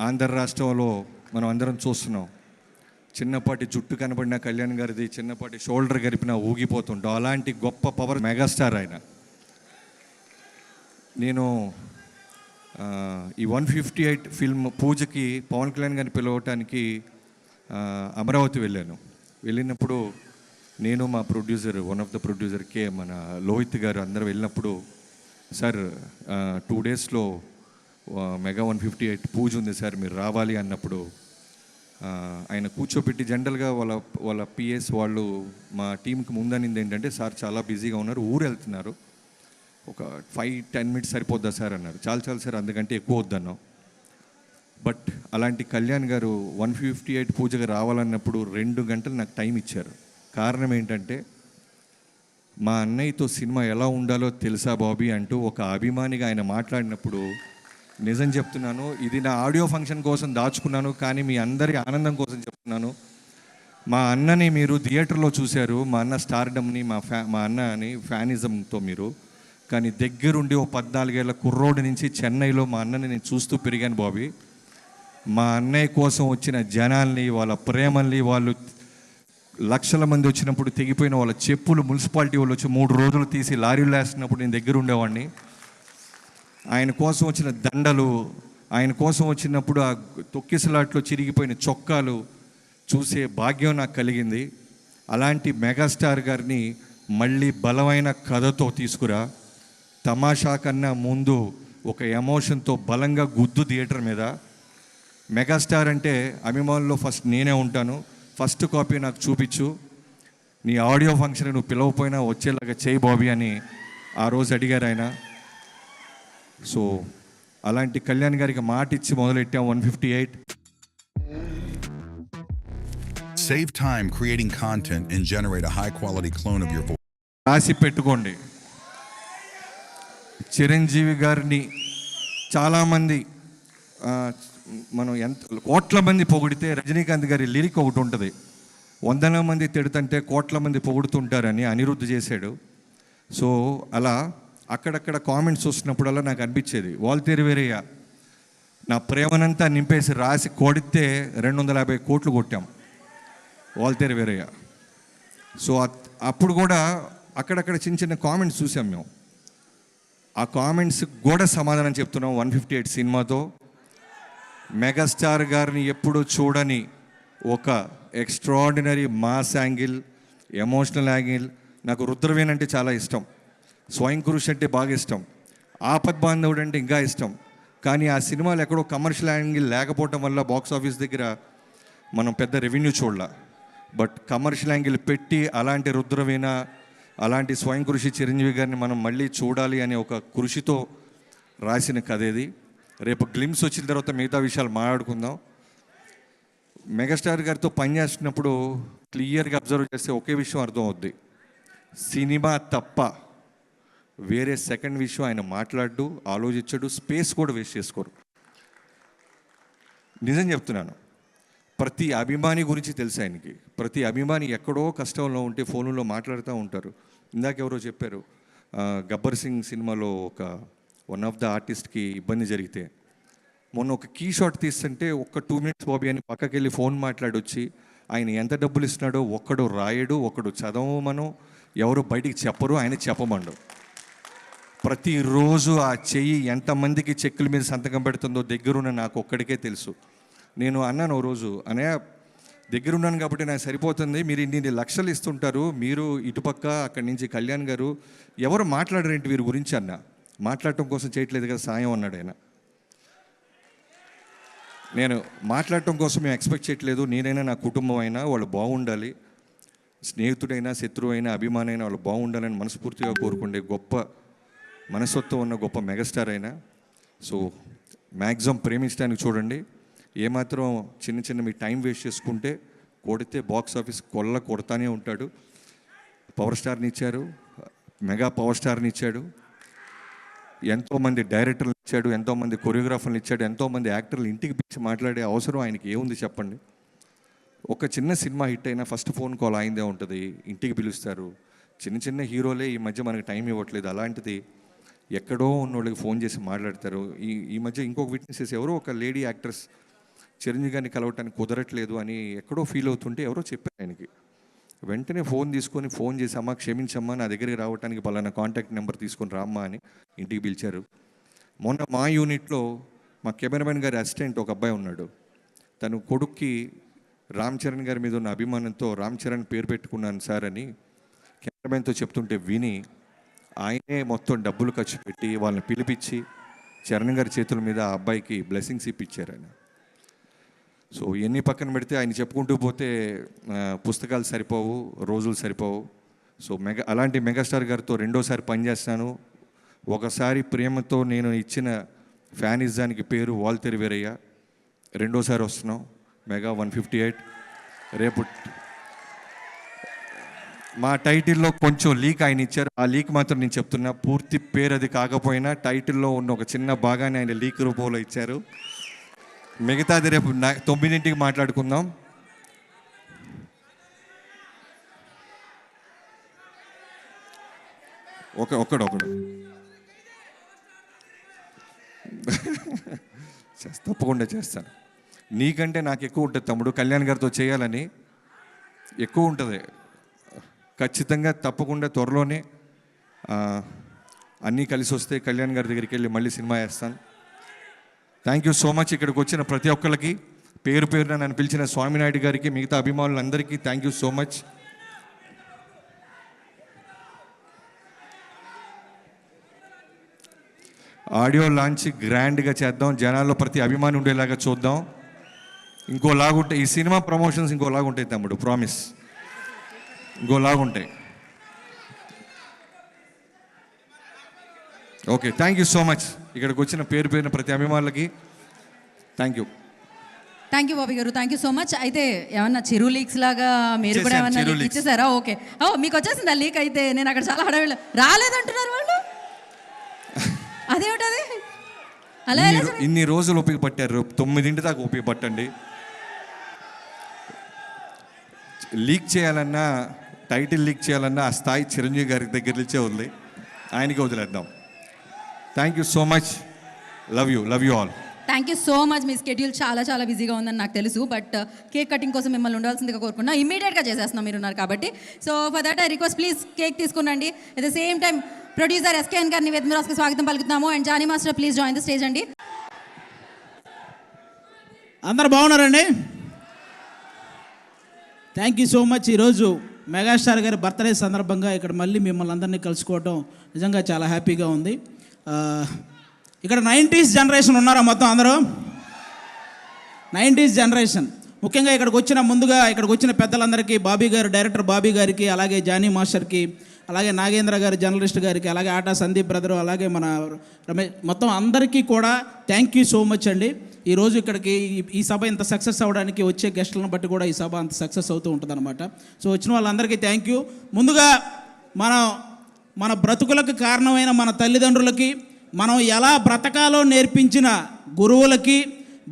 ఆంధ్ర రాష్ట్రంలో మనం అందరం చూస్తున్నాం, చిన్నపాటి జుట్టు కనబడిన కళ్యాణ్ గారిది, చిన్నపాటి షోల్డర్ గరిపినా ఊగిపోతుంటాం. అలాంటి గొప్ప పవర్ మెగాస్టార్ ఆయన. నేను ఈ 158 ఫిల్మ్ పూజకి పవన్ కళ్యాణ్ గారిని పిలవటానికి అమరావతి వెళ్ళినప్పుడు నేను మా producer, one of the producer మన లోహిత్ గారు అందరూ వెళ్ళినప్పుడు, సార్ 2 daysలో మెగా 158 పూజ ఉంది సార్, మీరు రావాలి అన్నప్పుడు ఆయన కూర్చోపెట్టి జనరల్గా వాళ్ళ పిఎస్ వాళ్ళు మా టీంకి ముందనింది ఏంటంటే, సార్ చాలా బిజీగా ఉన్నారు, ఊరు వెళ్తున్నారు, ఒక 5-10 minutes సరిపోద్దా సార్ అన్నారు. చాలు సార్, అందుకంటే ఎక్కువ వద్దన్నాం. బట్ అలాంటి కళ్యాణ్ గారు 158 పూజగా రావాలన్నప్పుడు 2 గంటలు నాకు టైం ఇచ్చారు. కారణం ఏంటంటే, మా అన్నయ్యతో సినిమా ఎలా ఉండాలో తెలుసా బాబీ అంటూ ఒక అభిమానిగా ఆయన మాట్లాడినప్పుడు, నిజం చెప్తున్నాను, ఇది నా ఆడియో ఫంక్షన్ కోసం దాచుకున్నాను, కానీ మీ అందరి ఆనందం కోసం చెప్తున్నాను. మా అన్నని మీరు థియేటర్లో చూశారు, మా అన్న స్టార్డమ్ని, మా అన్నని ఫ్యానిజంతో మీరు, కానీ దగ్గరుండి ఓ 14 ఏళ్ల కుర్రోడి నుంచి చెన్నైలో మా అన్నని నేను చూస్తూ పెరిగాను బాబీ. మా అన్నయ్య కోసం వచ్చిన జనాల్ని, వాళ్ళ ప్రేమల్ని, వాళ్ళు లక్షల మంది వచ్చినప్పుడు తెగిపోయిన వాళ్ళ చెప్పులు మున్సిపాలిటీ వాళ్ళు వచ్చి 3 రోజులు తీసి లారీలు వేస్తున్నప్పుడు నేను దగ్గర ఉండేవాడిని. ఆయన కోసం వచ్చిన దండలు, ఆయన కోసం వచ్చినప్పుడు ఆ తొక్కిసలాట్లో చిరిగిపోయిన చొక్కాలు చూసే భాగ్యం నాకు కలిగింది. అలాంటి మెగాస్టార్ గారిని మళ్ళీ బలమైన కథతో తీసుకురా, తమాషా కన్నా ముందు ఒక ఎమోషన్తో బలంగా గుద్దు థియేటర్ మీద. మెగాస్టార్ అంటే అభిమానుల్లో ఫస్ట్ నేనే ఉంటాను, ఫస్ట్ కాపీ నాకు చూపించు, నీ ఆడియో ఫంక్షన్ నువ్వు పిలవపోయినా వచ్చేలాగా చేయి బాబీ అని ఆ రోజు అడిగారు ఆయన. సో అలాంటి కళ్యాణ్ గారికి మాట ఇచ్చి మొదలెట్టాం 158. Save time creating content and generate a high quality clone of your voice. రాసి పెట్టుకోండి, చిరంజీవి గారిని చాలామంది మనం ఎంత కోట్ల మంది పొగిడితే రజనీకాంత్ గారి లిరిక్ ఒకటి ఉంటుంది, 100 మంది తిడుతుంటే కోట్ల మంది పొగుడుతుంటారని అనిరుద్ధ్ చేశాడు. సో అలా అక్కడక్కడ కామెంట్స్ వస్తున్నప్పుడల్లా నాకు అనిపించేది, వాల్తేరు వీరయ్య నా ప్రేమనంతా నింపేసి రాసి కొడితే 250 కోట్లు కొట్టాం వాల్తేరు వీరయ్య. సో అప్పుడు కూడా అక్కడక్కడ చిన్న చిన్న కామెంట్స్ చూసాం మేము. ఆ కామెంట్స్ కూడా సమాధానం చెప్తున్నాం 158 సినిమాతో. మెగాస్టార్ గారిని ఎప్పుడు చూడని ఒక extraordinary mass angle, emotional angle. నాకు రుద్రవీణ అంటే చాలా ఇష్టం, స్వయం కృషి అంటే బాగా ఇష్టం, ఆపద్ బాంధవుడు అంటే ఇంకా ఇష్టం. కానీ ఆ సినిమాలు ఎక్కడో కమర్షియల్ యాంగిల్ లేకపోవటం వల్ల బాక్స్ ఆఫీస్ దగ్గర మనం పెద్ద రెవెన్యూ చూడాల. బట్ కమర్షియల్ యాంగిల్ పెట్టి అలాంటి రుద్రవీణ, అలాంటి స్వయం కృషి చిరంజీవి గారిని మనం మళ్ళీ చూడాలి అనే ఒక కృషితో రాసిన కథ ఇది. రేపు గ్లిమ్స్ వచ్చిన తర్వాత మిగతా విషయాలు మాట్లాడుకుందాం. మెగాస్టార్ గారితో పనిచేస్తున్నప్పుడు క్లియర్గా అబ్జర్వ్ చేస్తే ఒకే విషయం అర్థం అవుద్ది, సినిమా తప్ప వేరే సెకండ్ విషయం ఆయన మాట్లాడు, ఆలోచించడు, స్పేస్ కూడా వేస్ట్ చేసుకోరు. నిజం చెప్తున్నాను, ప్రతి అభిమాని గురించి తెలుసు ఆయనకి. ప్రతి అభిమాని ఎక్కడో కష్టంలో ఉంటే ఫోన్లో మాట్లాడుతూ ఉంటారు. ఇందాక ఎవరో చెప్పారు, గబ్బర్ సింగ్ సినిమాలో వన్ ఆఫ్ ద ఆర్టిస్ట్కి ఇబ్బంది జరిగితే మొన్న ఒక కీ షాట్ తీస్తుంటే ఒక్క 2 minutes బాబీ అని పక్కకి వెళ్ళి ఫోన్ మాట్లాడొచ్చి ఆయన ఎంత డబ్బులు ఇస్తున్నాడో ఒక్కడు రాయడు, ఒక్కడు చదవమను, ఎవరు బయటికి చెప్పరు, ఆయన చెప్పమండు. ప్రతిరోజు ఆ చెయ్యి ఎంతమందికి చెక్కుల మీద సంతకం పెడుతుందో దగ్గరున్న నాకు ఒక్కడికే తెలుసు. నేను అన్నాను ఓ రోజు, అనయ్య దగ్గరున్నాను కాబట్టి నాకు సరిపోతుంది, మీరు ఇన్ని లక్షలు ఇస్తుంటారు, మీరు ఇటుపక్క అక్కడి నుంచి కళ్యాణ్ గారు ఎవరు మాట్లాడరేంటి వీరి గురించి అన్న. మాట్లాడటం కోసం చేయట్లేదు కదా సాయం అన్నాడు ఆయన. నేను మాట్లాడటం కోసం మేము ఎక్స్పెక్ట్ చేయట్లేదు, నేనైనా నా కుటుంబం అయినా వాళ్ళు బాగుండాలి, స్నేహితుడైనా శత్రువు అయినా అభిమాని అయినా వాళ్ళు బాగుండాలని మనస్ఫూర్తిగా కోరుకుండే గొప్ప మనస్తత్వం ఉన్న గొప్ప మెగాస్టార్ అయినా. సో మ్యాక్సిమం ప్రేమించడానికి చూడండి. ఏమాత్రం చిన్న చిన్న మీ టైం వేస్ట్ చేసుకుంటే కొడితే బాక్స్ ఆఫీస్ కొడతానే ఉంటాడు. పవర్ స్టార్ని ఇచ్చారు, మెగా పవర్ స్టార్ని ఇచ్చాడు, ఎంతోమంది డైరెక్టర్లు ఇచ్చాడు, ఎంతోమంది కొరియోగ్రాఫర్లు ఇచ్చాడు, ఎంతోమంది యాక్టర్లు ఇంటికి పిలిచి మాట్లాడే అవసరం ఆయనకి ఏముంది చెప్పండి. ఒక చిన్న సినిమా హిట్ అయినా ఫస్ట్ ఫోన్ కాల్ అయిందే ఉంటుంది, ఇంటికి పిలుస్తారు. చిన్న చిన్న హీరోలే ఈ మధ్య మనకి టైం ఇవ్వట్లేదు, అలాంటిది ఎక్కడో ఉన్న వాళ్ళకి ఫోన్ చేసి మాట్లాడతారు. ఈ మధ్య ఇంకొక విట్నెసెస్ ఎవరో ఒక లేడీ యాక్ట్రెస్ చిరంజీవి గారిని కలవటానికి కుదరట్లేదు అని ఎక్కడో ఫీల్ అవుతుంటే ఎవరో చెప్పారు ఆయనకి. వెంటనే ఫోన్ తీసుకొని ఫోన్ చేసి, అమ్మ క్షమించమ్మా, నా దగ్గరికి రావడానికి పలానా కాంటాక్ట్ నెంబర్ తీసుకొని రామ్మా అని ఇంటికి పిలిచారు. మొన్న మా యూనిట్లో మా కెమెరామెన్ గారి అసిస్టెంట్ ఒక అబ్బాయి ఉన్నాడు, తను కొడుక్కి రామ్ చరణ్ గారి మీద ఉన్న అభిమానంతో రామ్ చరణ్ పేరు పెట్టుకున్నాను సార్ అని కెమెరామెన్తో చెప్తుంటే విని ఆయనే మొత్తం డబ్బులు ఖర్చు పెట్టి వాళ్ళని పిలిపించి చరణ్ గారి చేతుల మీద ఆ అబ్బాయికి బ్లెస్సింగ్స్ ఇప్పించారు ఆయన. సో ఎన్ని పక్కన పెడితే ఆయన చెప్పుకుంటూ పోతే పుస్తకాలు సరిపోవు, రోజులు సరిపోవు. సో అలాంటి మెగాస్టార్ గారితో రెండోసారి పనిచేస్తాను. ఒకసారి ప్రేమతో నేను ఇచ్చిన ఫ్యానిజానికి పేరు వాల్తేరు వీరయ్య, రెండోసారి వస్తున్నాం మెగా 158. రేపు మా టైటిల్లో కొంచెం లీక్ ఆయన ఇచ్చారు, ఆ లీక్ మాత్రం నేను చెప్తున్నా, పూర్తి పేరు అది కాకపోయినా టైటిల్లో ఉన్న ఒక చిన్న భాగాన్ని ఆయన లీక్ రూపంలో ఇచ్చారు. మిగతాది రేపు 9ంటికి మాట్లాడుకుందాం. ఒకడు తప్పకుండా చేస్తాను. నీకంటే నాకు ఎక్కువ ఉంటుంది తమ్ముడు, కళ్యాణ్ గారితో చేయాలని ఎక్కువ ఉంటుంది. ఖచ్చితంగా తప్పకుండా త్వరలోనే అన్నీ కలిసి వస్తే కళ్యాణ్ గారి దగ్గరికి వెళ్ళి మళ్ళీ సినిమా వేస్తాను. Thank you so much. ఇక్కడికి వచ్చిన ప్రతి ఒక్కరికి పేరు పేరున నన్ను పిలిచిన స్వామినాయుడు గారికి, మిగతా అభిమానులందరికీ thank you so much. Audio launch గ్రాండ్గా చేద్దాం, జనాల్లో ప్రతి అభిమాని ఉండేలాగా చూద్దాం. ఇంకోలాగుంటాయి ఈ సినిమా ప్రమోషన్స్, ఇంకోలాగుంటాయి తమ్ముడు, ప్రామిస్, ఇంకోలాగుంటాయి. Okay, thank you so much. ఇక్కడికి వచ్చిన పేరు పేరున ప్రతి అభిమానులకి thank you. Thank you Bobby garu, thank you so much. అయితే ఏమన్నా చిరు లీక్స్ లాగా మీరు కూడా ఏమన్నా లీక్ ఇచ్చేసారా? ఓకే, మీకు వచ్చేసింది ఆ లీక్. అయితే నేను అక్కడ చాలా హడావిడి రాలేదంటున్నారు వాళ్ళు. అదేమిటది అలా ఎలా ఇన్ని రోజులు ఓపిక పట్టారు, 9 దాకా ఓపిక పట్టండి. లీక్ చేయాలన్నా, టైటిల్ లీక్ చేయాలన్నా ఆ స్థాయి చిరంజీవి గారి దగ్గర నుంచే ఉంది. ఆయనకి వదిలేద్దాం. Thank you so much. Love you all. Thank you so much. Me schedule చాలా చాలా బిజీగా ఉందని నాకు తెలుసు, బట్ కేక్ కటింగ్ కోసం మిమ్మల్ని ఉండాల్సిందిగా కోరుకున్నా. ఇమీడియట్గా చేసేస్తున్నాం మీరున్నారు కాబట్టి. So for that I request please cake తీసుకునండి. At the same time producer SKN గారిని వేదమిరాజ్కి స్వాగతం పలుకుతున్నాము. And Jani master please join the stage అండి. అందరు బాగున్నారండి? Thank you so much. ఈరోజు మెగాస్టార్ గారి బర్త్డే సందర్భంగా ఇక్కడ మళ్ళీ మిమ్మల్ని అందరినీ కలుసుకోవటం నిజంగా చాలా హ్యాపీగా ఉంది. ఇక్కడ 90s జనరేషన్ ఉన్నారా మొత్తం అందరూ? 90s జనరేషన్ ముఖ్యంగా ఇక్కడికి వచ్చిన పెద్దలందరికీ, బాబీ గారు, డైరెక్టర్ బాబీ గారికి, అలాగే జానీ మాస్టర్కి, అలాగే నాగేంద్ర గారు జర్నలిస్ట్ గారికి, అలాగే ఆటా సందీప్ బ్రదరు, అలాగే మన రమేష్, మొత్తం అందరికీ కూడా థ్యాంక్ యూ సో మచ్ అండి. ఈరోజు ఇక్కడికి ఈ సభ ఇంత సక్సెస్ అవ్వడానికి వచ్చే గెస్టులను బట్టి కూడా ఈ సభ అంత సక్సెస్ అవుతూ ఉంటుంది అనమాట. సో వచ్చిన వాళ్ళందరికీ థ్యాంక్ యూ. ముందుగా మన బ్రతుకులకు కారణమైన మన తల్లిదండ్రులకి, మనం ఎలా బ్రతకాలో నేర్పించిన గురువులకి,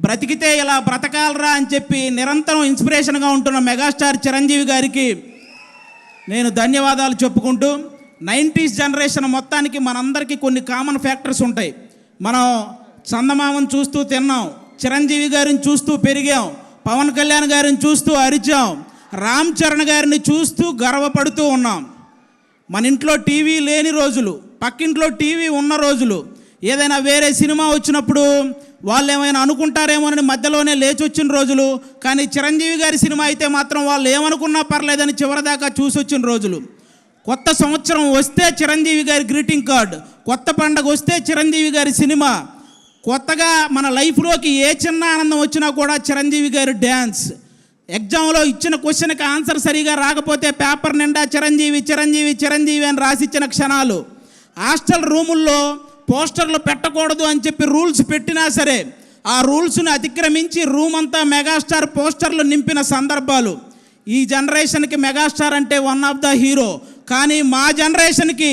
బ్రతికితే ఇలా బ్రతకాలరా అని చెప్పి నిరంతరం ఇన్స్పిరేషన్గా ఉంటున్న మెగాస్టార్ చిరంజీవి గారికి నేను ధన్యవాదాలు చెప్పుకుంటూ, 90s జనరేషన్ మొత్తానికి మనందరికీ కొన్ని కామన్ ఫ్యాక్టర్స్ ఉంటాయి. మనం చందమామను చూస్తూ తిన్నాం, చిరంజీవి గారిని చూస్తూ పెరిగాం, పవన్ కళ్యాణ్ గారిని చూస్తూ అరిచాం, రామ్ చరణ్ గారిని చూస్తూ గర్వపడుతూ ఉన్నాం. మన ఇంట్లో టీవీ లేని రోజులు, పక్కింట్లో టీవీ ఉన్న రోజులు, ఏదైనా వేరే సినిమా వచ్చినప్పుడు వాళ్ళు ఏమైనా అనుకుంటారేమోనని మధ్యలోనే లేచి వచ్చిన రోజులు, కానీ చిరంజీవి గారి సినిమా అయితే మాత్రం వాళ్ళు ఏమనుకున్నా పర్లేదని చివరిదాకా చూసి వచ్చిన రోజులు. కొత్త సంవత్సరం వస్తే చిరంజీవి గారి గ్రీటింగ్ కార్డ్, కొత్త పండగ వస్తే చిరంజీవి గారి సినిమా, కొత్తగా మన లైఫ్లోకి ఏ చిన్న ఆనందం వచ్చినా కూడా చిరంజీవి గారి డ్యాన్స్, ఎగ్జామ్లో ఇచ్చిన క్వశ్చన్కి ఆన్సర్ సరిగా రాకపోతే పేపర్ నిండా చిరంజీవి చిరంజీవి చిరంజీవి అని రాసిచ్చిన క్షణాలు, హాస్టల్ రూముల్లో పోస్టర్లు పెట్టకూడదు అని చెప్పి రూల్స్ పెట్టినా సరే ఆ రూల్స్ని అతిక్రమించి రూమ్ అంతా మెగాస్టార్ పోస్టర్లు నింపిన సందర్భాలు. ఈ జనరేషన్కి మెగాస్టార్ అంటే వన్ ఆఫ్ ద హీరో, కానీ మా జనరేషన్కి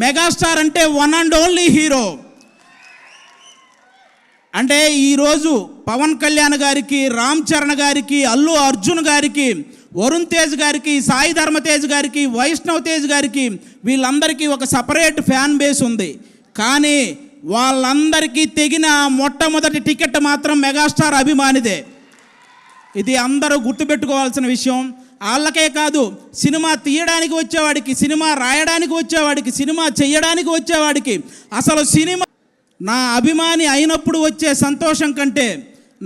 మెగాస్టార్ అంటే వన్ అండ్ ఓన్లీ హీరో. అంటే ఈరోజు పవన్ కళ్యాణ్ గారికి, రామ్ చరణ్ గారికి, అల్లు అర్జున్ గారికి, వరుణ్ తేజ్ గారికి, సాయి ధర్మ తేజ్ గారికి, వైష్ణవ్ తేజ్ గారికి, వీళ్ళందరికీ ఒక సపరేట్ ఫ్యాన్ బేస్ ఉంది. కానీ వాళ్ళందరికీ తెగిన మొట్టమొదటి టికెట్ మాత్రం మెగాస్టార్ అభిమానిదే. ఇది అందరూ గుర్తుపెట్టుకోవాల్సిన విషయం. వాళ్ళకే కాదు, సినిమా తీయడానికి వచ్చేవాడికి, సినిమా రాయడానికి వచ్చేవాడికి, సినిమా చేయడానికి వచ్చేవాడికి, అసలు సినిమా నా అభిమాని అయినప్పుడు వచ్చే సంతోషం కంటే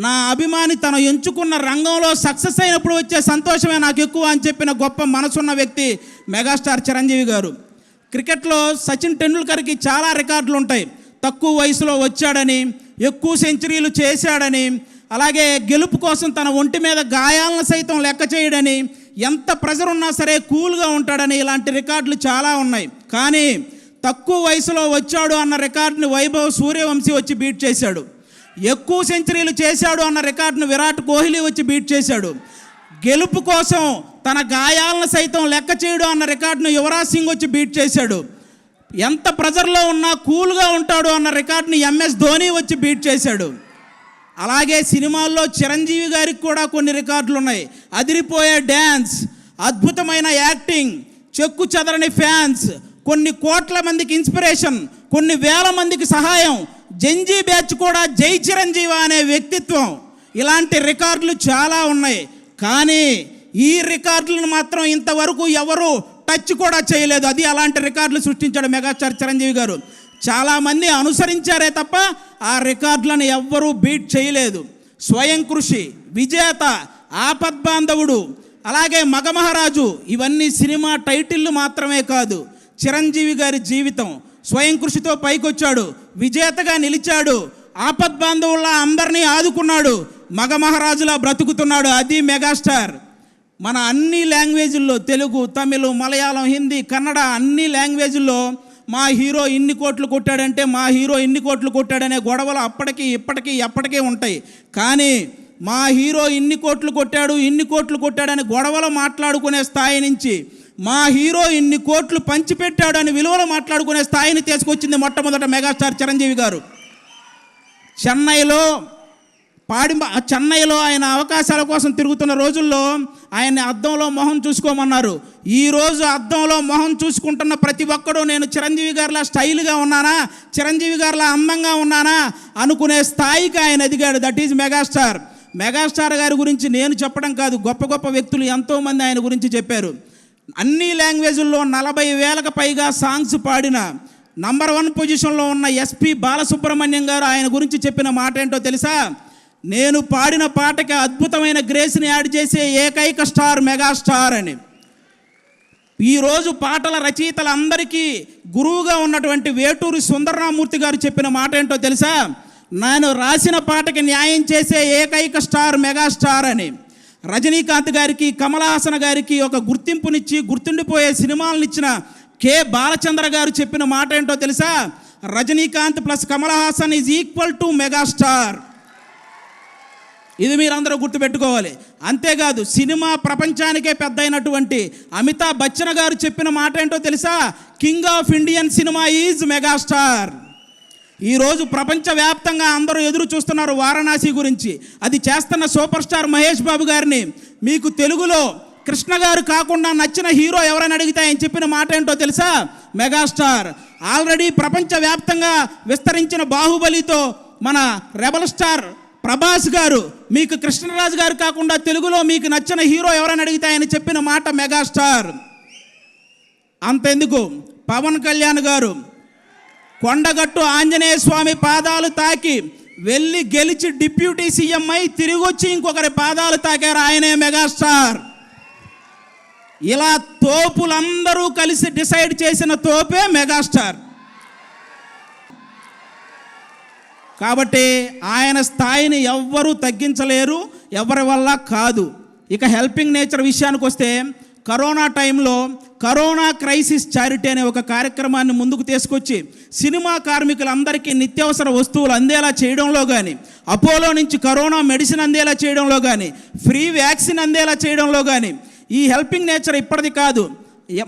నా అభిమాని తను ఎంచుకున్న రంగంలో సక్సెస్ అయినప్పుడు వచ్చే సంతోషమే నాకు ఎక్కువ అని చెప్పిన గొప్ప మనసున్న వ్యక్తి మెగాస్టార్ చిరంజీవి గారు. క్రికెట్లో సచిన్ టెండూల్కర్కి చాలా రికార్డులు ఉంటాయి. తక్కువ వయసులో వచ్చాడని, ఎక్కువ సెంచరీలు చేశాడని, అలాగే గెలుపు కోసం తన ఒంటి మీద గాయాలను సైతం లెక్క చేయడని, ఎంత ప్రెజర్ ఉన్నా సరే కూల్గా ఉంటాడని, ఇలాంటి రికార్డులు చాలా ఉన్నాయి. కానీ తక్కువ వయసులో వచ్చాడు అన్న రికార్డుని వైభవ్ సూర్యవంశీ వచ్చి బీట్ చేశాడు. ఎక్కువ సెంచరీలు చేశాడు అన్న రికార్డును విరాట్ కోహ్లీ వచ్చి బీట్ చేశాడు. గెలుపు కోసం తన గాయాలను సైతం లెక్క చేయడం అన్న రికార్డును యువరాజ్ సింగ్ వచ్చి బీట్ చేశాడు. ఎంత ప్రెజర్లో ఉన్నా కూల్గా ఉంటాడు అన్న రికార్డుని MS ధోని వచ్చి బీట్ చేశాడు. అలాగే సినిమాల్లో చిరంజీవి గారికి కూడా కొన్ని రికార్డులు ఉన్నాయి. అదిరిపోయే డ్యాన్స్, అద్భుతమైన యాక్టింగ్, చెక్కు చెదరని ఫ్యాన్స్, కొన్ని కోట్ల మందికి ఇన్స్పిరేషన్, కొన్ని వేల మందికి సహాయం, జంజీ బ్యాచ్ కూడా జై చిరంజీవి అనే వ్యక్తిత్వం, ఇలాంటి రికార్డులు చాలా ఉన్నాయి. కానీ ఈ రికార్డులను మాత్రం ఇంతవరకు ఎవరు టచ్ కూడా చేయలేదు. అది అలాంటి రికార్డులు సృష్టించాడు మెగాస్టార్ చిరంజీవి గారు. చాలామంది అనుసరించారే తప్ప ఆ రికార్డులను ఎవ్వరూ బీట్ చేయలేదు. స్వయం కృషి, విజేత, ఆపద్బాంధవుడు, అలాగే మగమహారాజు, ఇవన్నీ సినిమా టైటిళ్ళు మాత్రమే కాదు. చిరంజీవి గారి జీవితం స్వయం కృషితో పైకొచ్చాడు, విజేతగా నిలిచాడు, ఆపద్బాంధవుల్లా అందరినీ ఆదుకున్నాడు, మగమహారాజులా బ్రతుకుతున్నాడు. అది మెగాస్టార్. మన అన్ని లాంగ్వేజ్ల్లో, తెలుగు, తమిళ్, మలయాళం, హిందీ, కన్నడ, అన్ని లాంగ్వేజ్ల్లో మా హీరో ఇన్ని కోట్లు కొట్టాడంటే, మా హీరో ఇన్ని కోట్లు కొట్టాడనే గొడవలు అప్పటికి ఇప్పటికీ ఎప్పటికీ ఉంటాయి. కానీ మా హీరో ఇన్ని కోట్లు కొట్టాడు, ఇన్ని కోట్లు కొట్టాడని గొడవలు మాట్లాడుకునే స్థాయి నుంచి మా హీరో ఇన్ని కోట్లు పంచిపెట్టాడు అని విలువలు మాట్లాడుకునే స్థాయిని తీసుకొచ్చింది మొట్టమొదట మెగాస్టార్ చిరంజీవి గారు. చెన్నైలో ఆయన అవకాశాల కోసం తిరుగుతున్న రోజుల్లో ఆయన్ని అద్దంలో మొహం చూసుకోమన్నారు. ఈరోజు అద్దంలో మొహం చూసుకుంటున్న ప్రతి ఒక్కడూ నేను చిరంజీవి గారిలా స్టైల్గా ఉన్నానా, చిరంజీవి గారిలా అందంగా ఉన్నానా అనుకునే స్థాయికి ఆయన ఎదిగాడు. That is megastar. మెగాస్టార్ గారి గురించి నేను చెప్పడం కాదు, గొప్ప గొప్ప వ్యక్తులు ఎంతోమంది ఆయన గురించి చెప్పారు. అన్ని లాంగ్వేజుల్లో 40,000కు పైగా సాంగ్స్ పాడిన నంబర్ 1 పొజిషన్లో ఉన్న ఎస్పి బాలసుబ్రహ్మణ్యం గారు ఆయన గురించి చెప్పిన మాట ఏంటో తెలుసా? నేను పాడిన పాటకి అద్భుతమైన గ్రేస్ని యాడ్ చేసే ఏకైక స్టార్ మెగాస్టార్ అని. ఈరోజు పాటల రచయితలందరికీ గురువుగా ఉన్నటువంటి వేటూరి సుందరరామూర్తి గారు చెప్పిన మాట ఏంటో తెలుసా? నేను రాసిన పాటకి న్యాయం చేసే ఏకైక స్టార్ మెగాస్టార్ అని. రజనీకాంత్ గారికి, కమల్ హాసన్ గారికి ఒక గుర్తింపునిచ్చి గుర్తుండిపోయే సినిమాలను ఇచ్చిన కె బాలచంద్ర గారు చెప్పిన మాట ఏంటో తెలుసా? Rajinikanth plus Kamal Haasan is equal to megastar. ఇది మీరందరూ గుర్తుపెట్టుకోవాలి. అంతేకాదు సినిమా ప్రపంచానికే పెద్ద అయినటువంటి అమితాబ్ బచ్చన్ గారు చెప్పిన మాట ఏంటో తెలుసా? King of Indian cinema is megastar. ఈరోజు ప్రపంచవ్యాప్తంగా అందరూ ఎదురు చూస్తున్నారు వారణాసి గురించి. అది చేస్తున్న సూపర్ స్టార్ మహేష్ బాబు గారిని మీకు తెలుగులో కృష్ణ గారు కాకుండా నచ్చిన హీరో ఎవరైనా అడిగితే ఆయన చెప్పిన మాట ఏంటో తెలుసా? మెగాస్టార్. ఆల్రెడీ ప్రపంచవ్యాప్తంగా విస్తరించిన బాహుబలితో మన రెబల్ స్టార్ ప్రభాస్ గారు మీకు కృష్ణరాజు గారు కాకుండా తెలుగులో మీకు నచ్చిన హీరో ఎవరైనా అడిగితే ఆయన చెప్పిన మాట మెగాస్టార్. అంతెందుకు, పవన్ కళ్యాణ్ గారు కొండగట్టు ఆంజనేయ స్వామి పాదాలు తాకి వెళ్ళి గెలిచి డిప్యూటీ సీఎం అయి తిరిగి వచ్చి ఇంకొకరి పాదాలు తాకారు, ఆయనే మెగాస్టార్. ఇలా తోపులందరూ కలిసి డిసైడ్ చేసిన తోపే మెగాస్టార్. కాబట్టి ఆయన స్థాయిని ఎవ్వరూ తగ్గించలేరు, ఎవరి వల్ల కాదు. ఇక హెల్పింగ్ నేచర్ విషయానికి వస్తే, కరోనా టైంలో కరోనా క్రైసిస్ చారిటీ అనే ఒక కార్యక్రమాన్ని ముందుకు తీసుకొచ్చి సినిమా కార్మికులందరికీ నిత్యావసర వస్తువులు అందేలా చేయడంలో కానీ, అపోలో నుంచి కరోనా మెడిసిన్ అందేలా చేయడంలో కానీ, ఫ్రీ వ్యాక్సిన్ అందేలా చేయడంలో కానీ, ఈ హెల్పింగ్ నేచర్ ఇప్పటిది కాదు.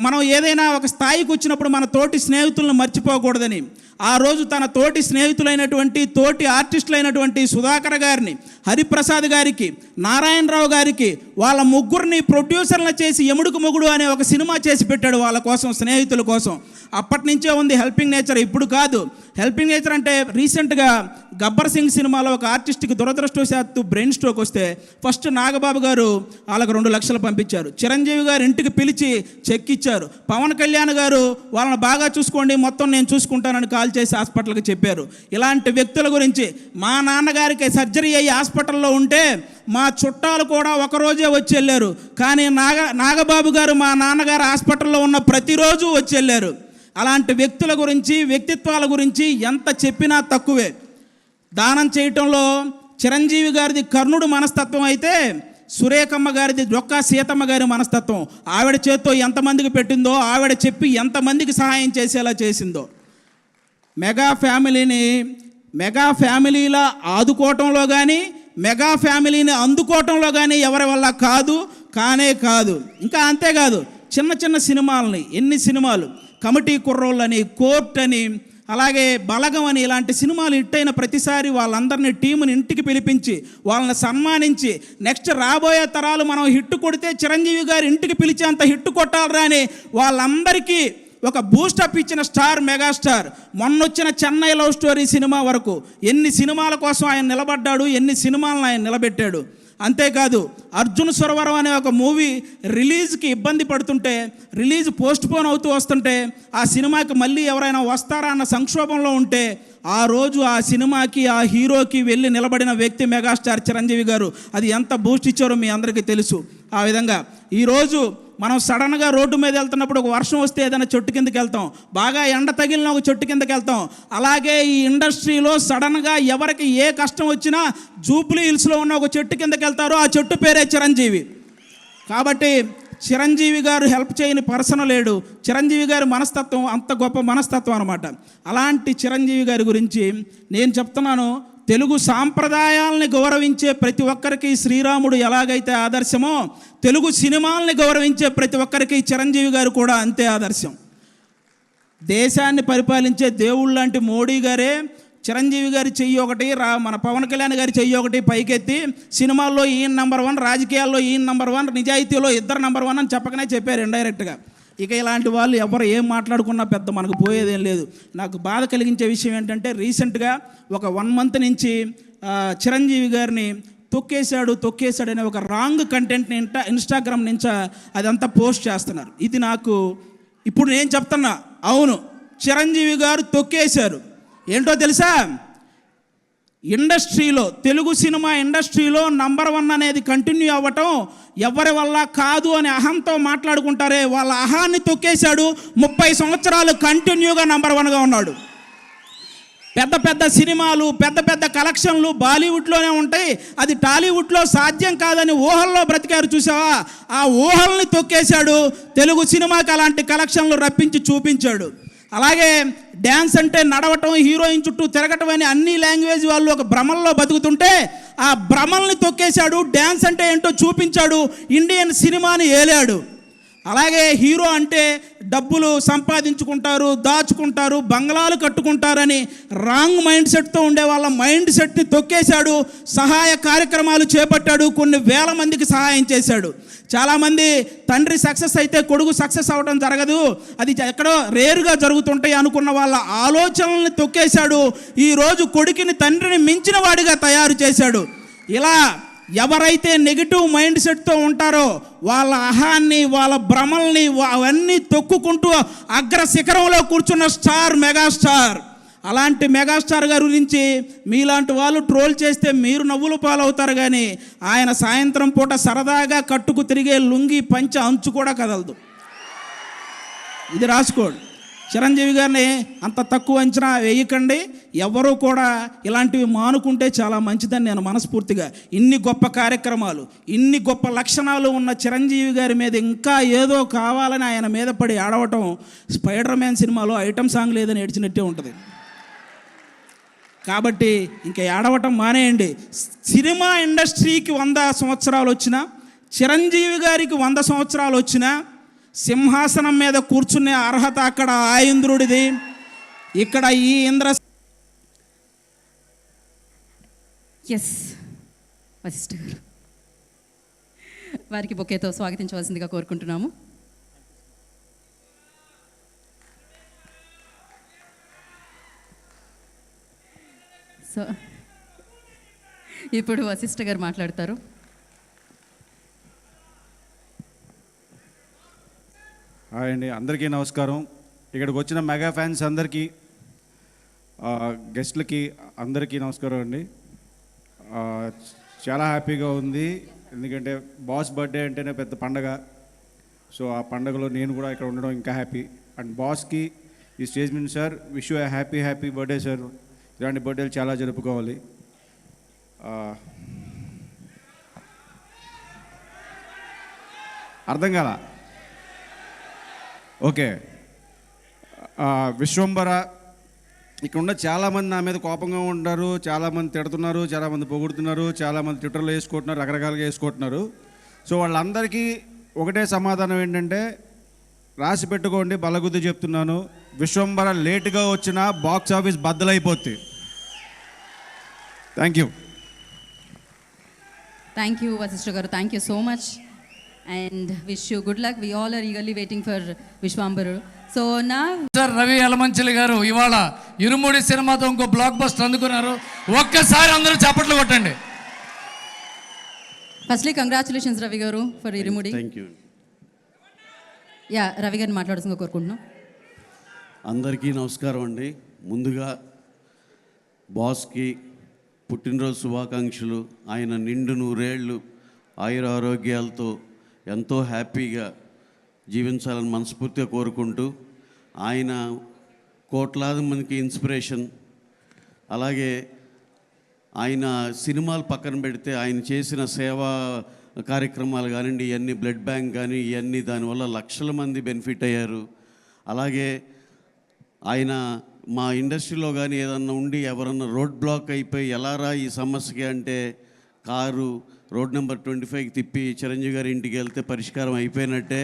మనం ఏదైనా ఒక స్థాయికి వచ్చినప్పుడు మన తోటి స్నేహితులను మర్చిపోకూడదని ఆ రోజు తన తోటి స్నేహితులైనటువంటి తోటి ఆర్టిస్టులైనటువంటి సుధాకర్ గారిని, హరిప్రసాద్ గారికి, నారాయణరావు గారికి వాళ్ళ ముగ్గురిని ప్రొడ్యూసర్లు చేసి ఎముడుకు మొగుడు అనే ఒక సినిమా చేసి పెట్టాడు వాళ్ళ కోసం, స్నేహితుల కోసం. అప్పటి నుంచే ఉంది హెల్పింగ్ నేచర్, ఇప్పుడు కాదు. హెల్పింగ్ నేచర్ అంటే రీసెంట్గా గబ్బర్ సింగ్ సినిమాలో ఒక ఆర్టిస్ట్కి దురదృష్టవశాత్తు బ్రెయిన్ స్ట్రోక్ వస్తే ఫస్ట్ నాగబాబు గారు వాళ్ళకు 2 లక్షలు పంపించారు. చిరంజీవి గారు ఇంటికి పిలిచి చెక్ ఇచ్చారు. పవన్ కళ్యాణ్ గారు వాళ్ళని బాగా చూసుకోండి, మొత్తం నేను చూసుకుంటానని కాల్ చేసి హాస్పిటల్కి చెప్పారు. ఇలాంటి వ్యక్తుల గురించి, మా నాన్నగారికి సర్జరీ అయ్యి హాస్పిటల్లో ఉంటే మా చుట్టాలు కూడా ఒకరోజే వచ్చి వెళ్ళారు, కానీ నాగబాబు గారు మా నాన్నగారు హాస్పిటల్లో ఉన్న ప్రతిరోజు వచ్చి వెళ్ళారు. అలాంటి వ్యక్తుల గురించి, వ్యక్తిత్వాల గురించి ఎంత చెప్పినా తక్కువే. దానం చేయటంలో చిరంజీవి గారిది కర్ణుడు మనస్తత్వం అయితే సురేఖమ్మ గారిది డొక్కా సీతమ్మ గారి మనస్తత్వం. ఆవిడ చేత్తో ఎంతమందికి పెట్టిందో, ఆవిడ చెప్పి ఎంతమందికి సహాయం చేసేలా చేసిందో. మెగా ఫ్యామిలీలా ఆదుకోవటంలో కానీ, మెగా ఫ్యామిలీని అందుకోవటంలో కానీ ఎవరి వల్ల కానే కాదు. ఇంకా అంతేకాదు, చిన్న చిన్న సినిమాలని, ఎన్ని సినిమాలు, కమిటీ కుర్రోళ్ళని, కోర్ట్ అని, అలాగే బలగం అని, ఇలాంటి సినిమాలు హిట్ అయిన ప్రతిసారి వాళ్ళందరినీ టీముని ఇంటికి పిలిపించి వాళ్ళని సన్మానించి, నెక్స్ట్ రాబోయే తరాలు మనం హిట్ కొడితే చిరంజీవి గారు ఇంటికి పిలిచేంత హిట్ కొట్టాలరా అని వాళ్ళందరికీ ఒక బూస్టప్ ఇచ్చిన స్టార్ మెగాస్టార్. మొన్నొచ్చిన చెన్నై లవ్ స్టోరీ సినిమా వరకు ఎన్ని సినిమాల కోసం ఆయన నిలబడ్డాడు, ఎన్ని సినిమాలను ఆయన నిలబెట్టాడు. అంతేకాదు, అర్జున్ సురవరం అనే ఒక మూవీ రిలీజ్కి ఇబ్బంది పడుతుంటే, రిలీజ్ పోస్ట్ పోన్ అవుతూ వస్తుంటే, ఆ సినిమాకి మళ్ళీ ఎవరైనా వస్తారా అన్న సంక్షోభంలో ఉంటే ఆ రోజు ఆ సినిమాకి, ఆ హీరోకి వెళ్ళి నిలబడిన వ్యక్తి మెగాస్టార్ చిరంజీవి గారు. అది ఎంత బూస్ట్ ఇచ్చారో మీ అందరికీ తెలుసు. ఆ విధంగా ఈరోజు మనం సడన్గా రోడ్డు మీద వెళ్తున్నప్పుడు ఒక వర్షం వస్తే ఏదైనా చెట్టు కిందకి వెళ్తాం, బాగా ఎండ తగిలిన ఒక చెట్టు కిందకి వెళ్తాం. అలాగే ఈ ఇండస్ట్రీలో సడన్గా ఎవరికి ఏ కష్టం వచ్చినా జూబ్లీ హిల్స్లో ఉన్న ఒక చెట్టు కిందకి వెళ్తారో ఆ చెట్టు పేరే చిరంజీవి. కాబట్టి చిరంజీవి గారు హెల్ప్ చేయని పర్సన్ లేడు. చిరంజీవి గారి మనస్తత్వం అంత గొప్ప మనస్తత్వం అనమాట. అలాంటి చిరంజీవి గారి గురించి నేను చెప్తున్నాను, తెలుగు సాంప్రదాయాలని గౌరవించే ప్రతి ఒక్కరికి శ్రీరాముడు ఎలాగైతే ఆదర్శమో తెలుగు సినిమాల్ని గౌరవించే ప్రతి ఒక్కరికి చిరంజీవి గారు కూడా అంతే ఆదర్శం. దేశాన్ని పరిపాలించే దేవుళ్ళు లాంటి మోడీ గారే చిరంజీవి గారి చెయ్యి ఒకటి, మన పవన్ కళ్యాణ్ గారి చెయ్యి ఒకటి పైకెత్తి సినిమాల్లో ఈయన నంబర్ 1, రాజకీయాల్లో ఈయన నంబర్ 1, నిజాయితీలో ఇద్దరు నంబర్ 1 అని చెప్పకనే చెప్పారు ఇండైరెక్ట్గా. ఇక ఇలాంటి వాళ్ళు ఎవరు ఏం మాట్లాడుకున్నా పెద్ద మనకు పోయేదేం లేదు. నాకు బాధ కలిగించే విషయం ఏంటంటే రీసెంట్గా ఒక 1 మంత్ నుంచి చిరంజీవి గారిని తొక్కేశాడు అనే ఒక రాంగ్ కంటెంట్ని ఇన్స్టాగ్రామ్ నుంచి అదంతా పోస్ట్ చేస్తున్నారు. ఇది నాకు ఇప్పుడు నేను చెప్తున్నా, అవును చిరంజీవి గారు తొక్కేశారు. ఏంటో తెలుసా, ఇండస్ట్రీలో తెలుగు సినిమా ఇండస్ట్రీలో నంబర్ 1 అనేది కంటిన్యూ అవ్వటం ఎవరి వల్ల కాదు అని అహంతో మాట్లాడుకుంటారే వాళ్ళ అహాన్ని తొక్కేశాడు. 30 సంవత్సరాలు కంటిన్యూగా నంబర్ 1గా ఉన్నాడు. పెద్ద పెద్ద సినిమాలు, పెద్ద పెద్ద కలెక్షన్లు బాలీవుడ్లోనే ఉంటాయి, అది టాలీవుడ్లో సాధ్యం కాదని ఊహల్లో బ్రతికారు చూసావా, ఆ ఊహల్ని తొక్కేశాడు. తెలుగు సినిమాకి అలాంటి కలెక్షన్లు రప్పించి చూపించాడు. అలాగే డ్యాన్స్ అంటే నడవటం, హీరోయిన్ చుట్టూ తిరగటం అని అన్ని లాంగ్వేజ్ వాళ్ళు ఒక భ్రమల్లో బతుకుతుంటే ఆ భ్రమల్ని తొక్కేశాడు. డ్యాన్స్ అంటే ఏంటో చూపించాడు, ఇండియన్ సినిమాని ఏలాడు. అలాగే హీరో అంటే డబ్బులు సంపాదించుకుంటారు, దాచుకుంటారు, బంగ్లాలు కట్టుకుంటారని రాంగ్ మైండ్ సెట్తో ఉండే వాళ్ళ మైండ్ సెట్ని తొక్కేశాడు. సహాయ కార్యక్రమాలు చేపట్టాడు, కొన్ని వేల మందికి సహాయం చేశాడు. చాలామంది తండ్రి సక్సెస్ అయితే కొడుకు సక్సెస్ అవ్వడం జరగదు, అది ఎక్కడో రేరుగా జరుగుతుంటాయి అనుకున్న వాళ్ళ ఆలోచనల్ని తొక్కేశాడు. ఈరోజు కొడుకుని తండ్రిని మించిన వాడిగా తయారు చేశాడు. ఇలా ఎవరైతే నెగిటివ్ మైండ్ సెట్తో ఉంటారో వాళ్ళ అహాన్ని, వాళ్ళ భ్రమల్ని అవన్నీ తొక్కుకుంటూ అగ్ర శిఖరంలో కూర్చున్న స్టార్, మెగాస్టార్. అలాంటి మెగాస్టార్ గారి గురించి మీలాంటి వాళ్ళు ట్రోల్ చేస్తే మీరు నవ్వులు పాలవుతారు, కానీ ఆయన సాయంత్రం పూట సరదాగా కట్టుకు తిరిగే లుంగి పంచ అంచు కూడా కదలదు. ఇది రాసుకోండి. చిరంజీవి గారిని అంత తక్కువ అంచనా వేయకండి. ఎవరూ కూడా ఇలాంటివి మానుకుంటే చాలా మంచిదని నేను మనస్ఫూర్తిగా, ఇన్ని గొప్ప కార్యక్రమాలు, ఇన్ని గొప్ప లక్షణాలు ఉన్న చిరంజీవి గారి మీద ఇంకా ఏదో కావాలని ఆయన మీద పడి ఆడవటం స్పైడర్ మ్యాన్ సినిమాలో ఐటమ్ సాంగ్ లేదని ఏడ్చినట్టే ఉంటుంది. కాబట్టి ఇంకా ఏడవటం మానేయండి. సినిమా ఇండస్ట్రీకి 100 సంవత్సరాలు వచ్చినా, చిరంజీవి గారికి 100 సంవత్సరాలు వచ్చినా సింహాసనం మీద కూర్చునే అర్హత అక్కడ ఆ ఇంద్రుడిది, ఇక్కడ ఈ ఇంద్ర. ఎస్ వశిష్ఠ గారు వారికి బొకేతో స్వాగతించవలసిందిగా కోరుకుంటున్నాము. సో ఇప్పుడు వశిష్ఠ గారు మాట్లాడతారు. హాయ్ అండి, అందరికీ నమస్కారం. ఇక్కడికి వచ్చిన మెగా ఫ్యాన్స్ అందరికీ, గెస్ట్లకి అందరికీ నమస్కారం అండి. చాలా హ్యాపీగా ఉంది, ఎందుకంటే బాస్ బర్త్డే అంటేనే పెద్ద పండగ. సో ఆ పండగలో నేను కూడా ఇక్కడ ఉండడం ఇంకా హ్యాపీ. అండ్ బాస్కి ఈ స్టేజ్ మీద sir, wish you happy birthday sir. ఇలాంటి బర్త్డేలు చాలా జరుపుకోవాలి. అర్థం కాలా? ఓకే. విశ్వంబర, ఇక్కడ ఉన్న చాలామంది నా మీద కోపంగా ఉంటారు, చాలామంది తిడుతున్నారు, చాలామంది పొగుడుతున్నారు, చాలామంది ట్విట్టర్లో వేసుకుంటున్నారు, రకరకాలుగా వేసుకుంటున్నారు. సో వాళ్ళందరికీ ఒకటే సమాధానం ఏంటంటే, రాసి పెట్టుకోండి, బలగుద్ది చెప్తున్నాను, విశ్వంబర లేటుగా వచ్చినా బాక్స్ ఆఫీస్ బద్దలైపోద్ది. Thank you. Thank you Vashishta garu, thank you so much and wish you good luck. We all are eagerly waiting for Vishwambhara. So నా రవి యలమంచిలి గారు ఇవాళ ఇరుముడి సినిమాతో ఇంకో బ్లాక్ బస్టర్ అందుకున్నారు. ఒక్కసారి అందరూ చప్పట్లు కొట్టండి. ఫస్ట్లీ కంగ్రాచులేషన్స్ రవి గారు for irumudi. Thank you. Yeah, Ravi గారిని మాట్లాడుతుందిగా కోరుకుంటున్నాం. అందరికీ నమస్కారం అండి. ముందుగా బాస్కి పుట్టినరోజు శుభాకాంక్షలు. ఆయన నిండు 100 ఏళ్ళు ఆయుర ఆరోగ్యాలతో ఎంతో హ్యాపీగా జీవించాలని మనస్ఫూర్తిగా కోరుకుంటూ, ఆయన కోట్లాది మందికి ఇన్స్పిరేషన్. అలాగే ఆయన సినిమాలు పక్కన పెడితే ఆయన చేసిన సేవా కార్యక్రమాలు కానివ్వండి, ఇవన్నీ బ్లడ్ బ్యాంక్ కానీ ఇవన్నీ, దానివల్ల లక్షల మంది బెనిఫిట్ అయ్యారు. అలాగే ఆయన మా ఇండస్ట్రీలో కానీ ఏదన్నా ఉండి ఎవరన్నా రోడ్ బ్లాక్ అయిపోయి ఎలారా ఈ సమస్యకి అంటే కారు రోడ్ నెంబర్ 25కి తిప్పి చిరంజీవి గారి ఇంటికి వెళ్తే పరిష్కారం అయిపోయినట్టే.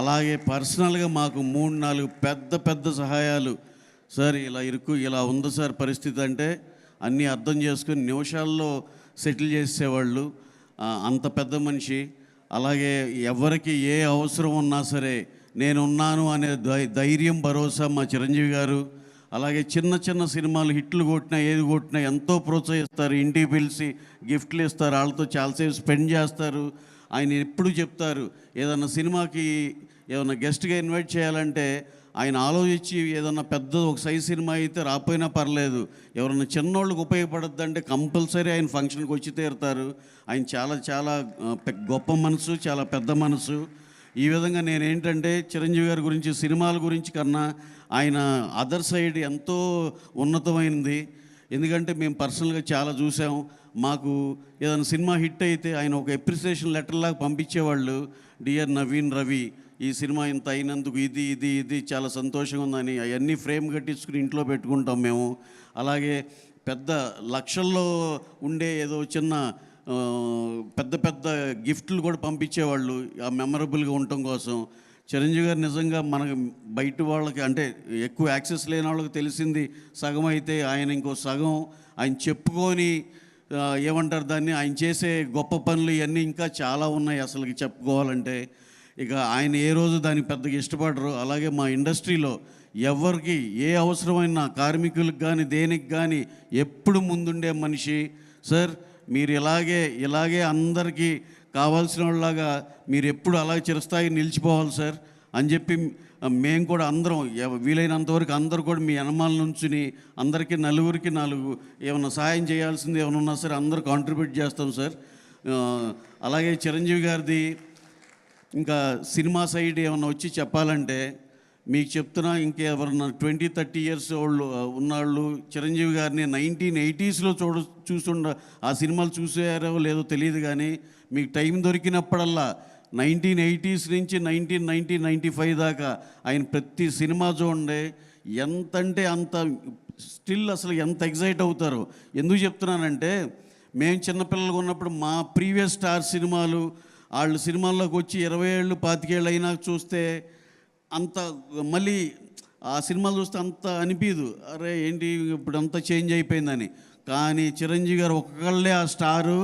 అలాగే పర్సనల్గా మాకు 3-4 పెద్ద సహాయాలు, సార్ ఇలా ఉంది సార్ పరిస్థితి అంటే అన్నీ అర్థం చేసుకుని నిమిషాల్లో సెటిల్ చేసేవాళ్ళు. అంత పెద్ద మనిషి. అలాగే ఎవరికి ఏ అవసరం ఉన్నా సరే నేనున్నాను అనే ధైర్యం, భరోసా మా చిరంజీవి గారు. అలాగే చిన్న సినిమాలు హిట్లు కొట్టినా ఏది కొట్టినా ఎంతో ప్రోత్సహిస్తారు, ఇంటికి పిలిచి గిఫ్ట్లు ఇస్తారు, వాళ్ళతో చాలాసేపు స్పెండ్ చేస్తారు. ఆయన ఎప్పుడు చెప్తారు ఏదన్నా సినిమాకి ఏదన్నా గెస్ట్గా ఇన్వైట్ చేయాలంటే ఆయన ఆలోచించి ఏదన్నా పెద్ద ఒక సైజ్ సినిమా అయితే రాపోయినా పర్లేదు, ఎవరన్నా చిన్నోళ్ళకి ఉపయోగపడద్దంటే కంపల్సరీ ఆయన ఫంక్షన్కి వచ్చి తీరుతారు. ఆయన చాలా గొప్ప మనసు, చాలా పెద్ద మనసు. ఈ విధంగా నేనేంటంటే చిరంజీవి గారి గురించి సినిమాల గురించి కన్నా ఆయన అదర్ సైడ్ ఎంతో ఉన్నతమైనది. ఎందుకంటే మేము పర్సనల్గా చాలా చూసాం. మాకు ఏదైనా సినిమా హిట్ అయితే ఆయన ఒక అప్రిసియేషన్ లెటర్లాగా పంపించేవాళ్ళు. డియర్ నవీన్ రవి, ఈ సినిమా ఇంత అయినందుకు ఇది చాలా సంతోషంగా ఉందని అవన్నీ ఫ్రేమ్ కట్టించుకుని ఇంట్లో పెట్టుకుంటాం మేము. అలాగే పెద్ద లక్షల్లో ఉండే ఏదో చిన్న పెద్ద గిఫ్ట్లు కూడా పంపించేవాళ్ళు ఆ మెమరబుల్గా ఉండటం కోసం. చిరంజీవి గారు నిజంగా మనకు బయట వాళ్ళకి అంటే ఎక్కువ యాక్సెస్ లేని వాళ్ళకి తెలిసింది సగం అయితే, ఆయన ఇంకో సగం ఆయన చెప్పుకొని ఏమంటారు దాన్ని, ఆయన చేసే గొప్ప పనులు ఇవన్నీ ఇంకా చాలా ఉన్నాయి అసలుకి చెప్పుకోవాలంటే. ఇక ఆయన ఏ రోజు దానికి పెద్దగా ఇష్టపడరు. అలాగే మా ఇండస్ట్రీలో ఎవరికి ఏ అవసరమైన కార్మికులకు కానీ దేనికి కానీ ఎప్పుడు ముందుండే మనిషి. సార్ మీరు ఇలాగే అందరికీ కావాల్సిన వాళ్ళలాగా మీరు ఎప్పుడు అలాగే చిరస్థాయి నిలిచిపోవాలి సార్ అని చెప్పి మేము కూడా అందరం వీలైనంతవరకు అందరూ కూడా మీ యనమాల నుంచుని అందరికీ నలుగురికి 4 ఏమైనా సహాయం చేయాల్సింది ఏమైనా ఉన్నా సరే అందరూ కాంట్రిబ్యూట్ చేస్తాం సార్. అలాగే చిరంజీవి గారిది ఇంకా సినిమా సైడ్ ఏమన్నా వచ్చి చెప్పాలంటే మీకు చెప్తున్నా, ఇంకెవరన్నా 20-30 ఇయర్స్ వాళ్ళు ఉన్నాళ్ళు చిరంజీవి గారిని 1980స్లో చూస్తుండ ఆ సినిమాలు చూసారో లేదో తెలియదు, కానీ మీకు టైం దొరికినప్పుడల్లా 1980s నుంచి 1995 దాకా ఆయన ప్రతి సినిమా చూడండి. ఎంతంటే అంత స్టిల్ అసలు ఎంత ఎగ్జైట్ అవుతారో. ఎందుకు చెప్తున్నానంటే మేము చిన్నపిల్లలుగా ఉన్నప్పుడు మా ప్రీవియస్ స్టార్ సినిమాలు వాళ్ళు సినిమాల్లోకి వచ్చి 20 ఏళ్ళు 25 ఏళ్ళు అయినా చూస్తే అంత మళ్ళీ ఆ సినిమాలు చూస్తే అంత అనిపించదు, అరే ఏంటి ఇప్పుడు అంతా చేంజ్ అయిపోయిందని. కానీ చిరంజీవి గారు ఒక్కళ్ళే ఆ స్టారు.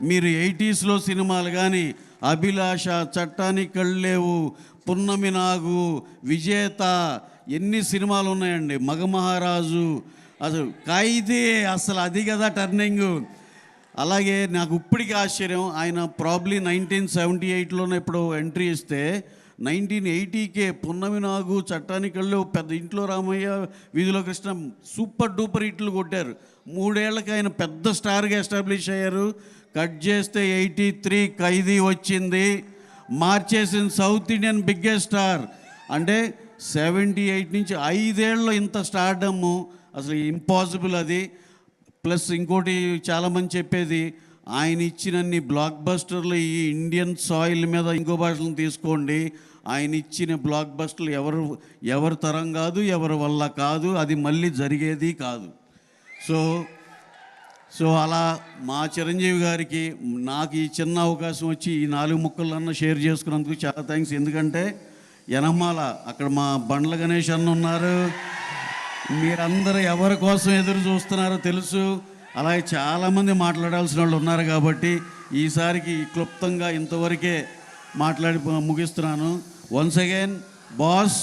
మీరు 80sలో సినిమాలు కానీ అభిలాష, చట్టానికి కళ్ళేవు, పున్నమి నాగు, విజేత, ఎన్ని సినిమాలు ఉన్నాయండి, మగమహారాజు, అసలు ఖైదీ, అసలు అది కదా టర్నింగ్. అలాగే నాకు ఇప్పటికీ ఆశ్చర్యం, ఆయన ప్రాబ్లీ 1978లోనే ఇప్పుడు ఎంట్రీ ఇస్తే 1980కే పున్నమి నాగు, చట్టానికి కళ్ళు, పెద్ద ఇంట్లో రామయ్య, వీధిలో కృష్ణ సూపర్ డూపర్ హిట్లు కొట్టారు. 3 ఏళ్ళకి ఆయన పెద్ద స్టార్గా ఎస్టాబ్లిష్ అయ్యారు. కట్ చేస్తే 83 ఖైదీ వచ్చింది, మార్చేసిన సౌత్ ఇండియన్ బిగ్గెస్ట్ స్టార్. అంటే 78 నుంచి 5 ఏళ్ళలో ఇంత స్టార్డమ్ అసలు ఇంపాసిబుల్ అది. ప్లస్ ఇంకోటి చాలామంది చెప్పేది, ఆయన ఇచ్చినన్ని బ్లాక్ బస్టర్లు ఈ ఇండియన్ సాయిల్ మీద ఇంకో భాషలను తీసుకోండి, ఆయన ఇచ్చిన బ్లాక్ బస్టర్లు ఎవరి తరం కాదు, ఎవరి వల్ల కాదు, అది మళ్ళీ జరిగేది కాదు. సో అలా మా చిరంజీవి గారికి నాకు ఈ చిన్న అవకాశం వచ్చి ఈ 4 ముక్కలన్నా షేర్ చేసుకున్నందుకు చాలా థ్యాంక్స్. ఎందుకంటే యనమాల అక్కడ మా బండ్ల గణేష్ అన్న ఉన్నారు, మీరందరూ ఎవరి కోసం ఎదురు చూస్తున్నారో తెలుసు. అలాగే చాలామంది మాట్లాడాల్సిన వాళ్ళు ఉన్నారు కాబట్టి ఈసారికి క్లుప్తంగా ఇంతవరకే మాట్లాడి ముగిస్తున్నాను. Once again boss,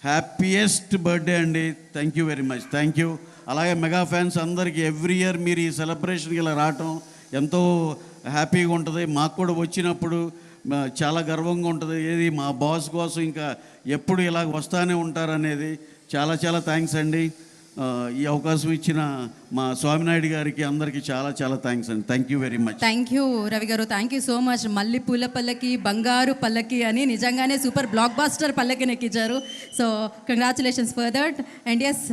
happiest birthday అండి. Thank you very much, thank you. అలాగే మెగా ఫ్యాన్స్ అందరికీ ఎవ్రీ ఇయర్ మీరు ఈ సెలబ్రేషన్కి ఇలా రావటం ఎంతో హ్యాపీగా ఉంటుంది. మాకు కూడా వచ్చినప్పుడు చాలా గర్వంగా ఉంటుంది. ఏది మా బాస్ కోసం ఇంకా ఎప్పుడు ఇలా వస్తూనే ఉంటారనేది. చాలా థ్యాంక్స్ అండి. ఈ అవకాశం ఇచ్చిన మా స్వామినాయుడు గారికి అందరికీ చాలా థ్యాంక్స్ అండి. Thank you very much. Thank you Ravi గారు, థ్యాంక్ యూ సో మచ్. మళ్ళీ పూల పల్లకి, బంగారు పల్లకి అని నిజంగానే సూపర్ బ్లాక్ బాస్టర్ పల్లకిని ఎక్కించారు. So congratulations for that. And yes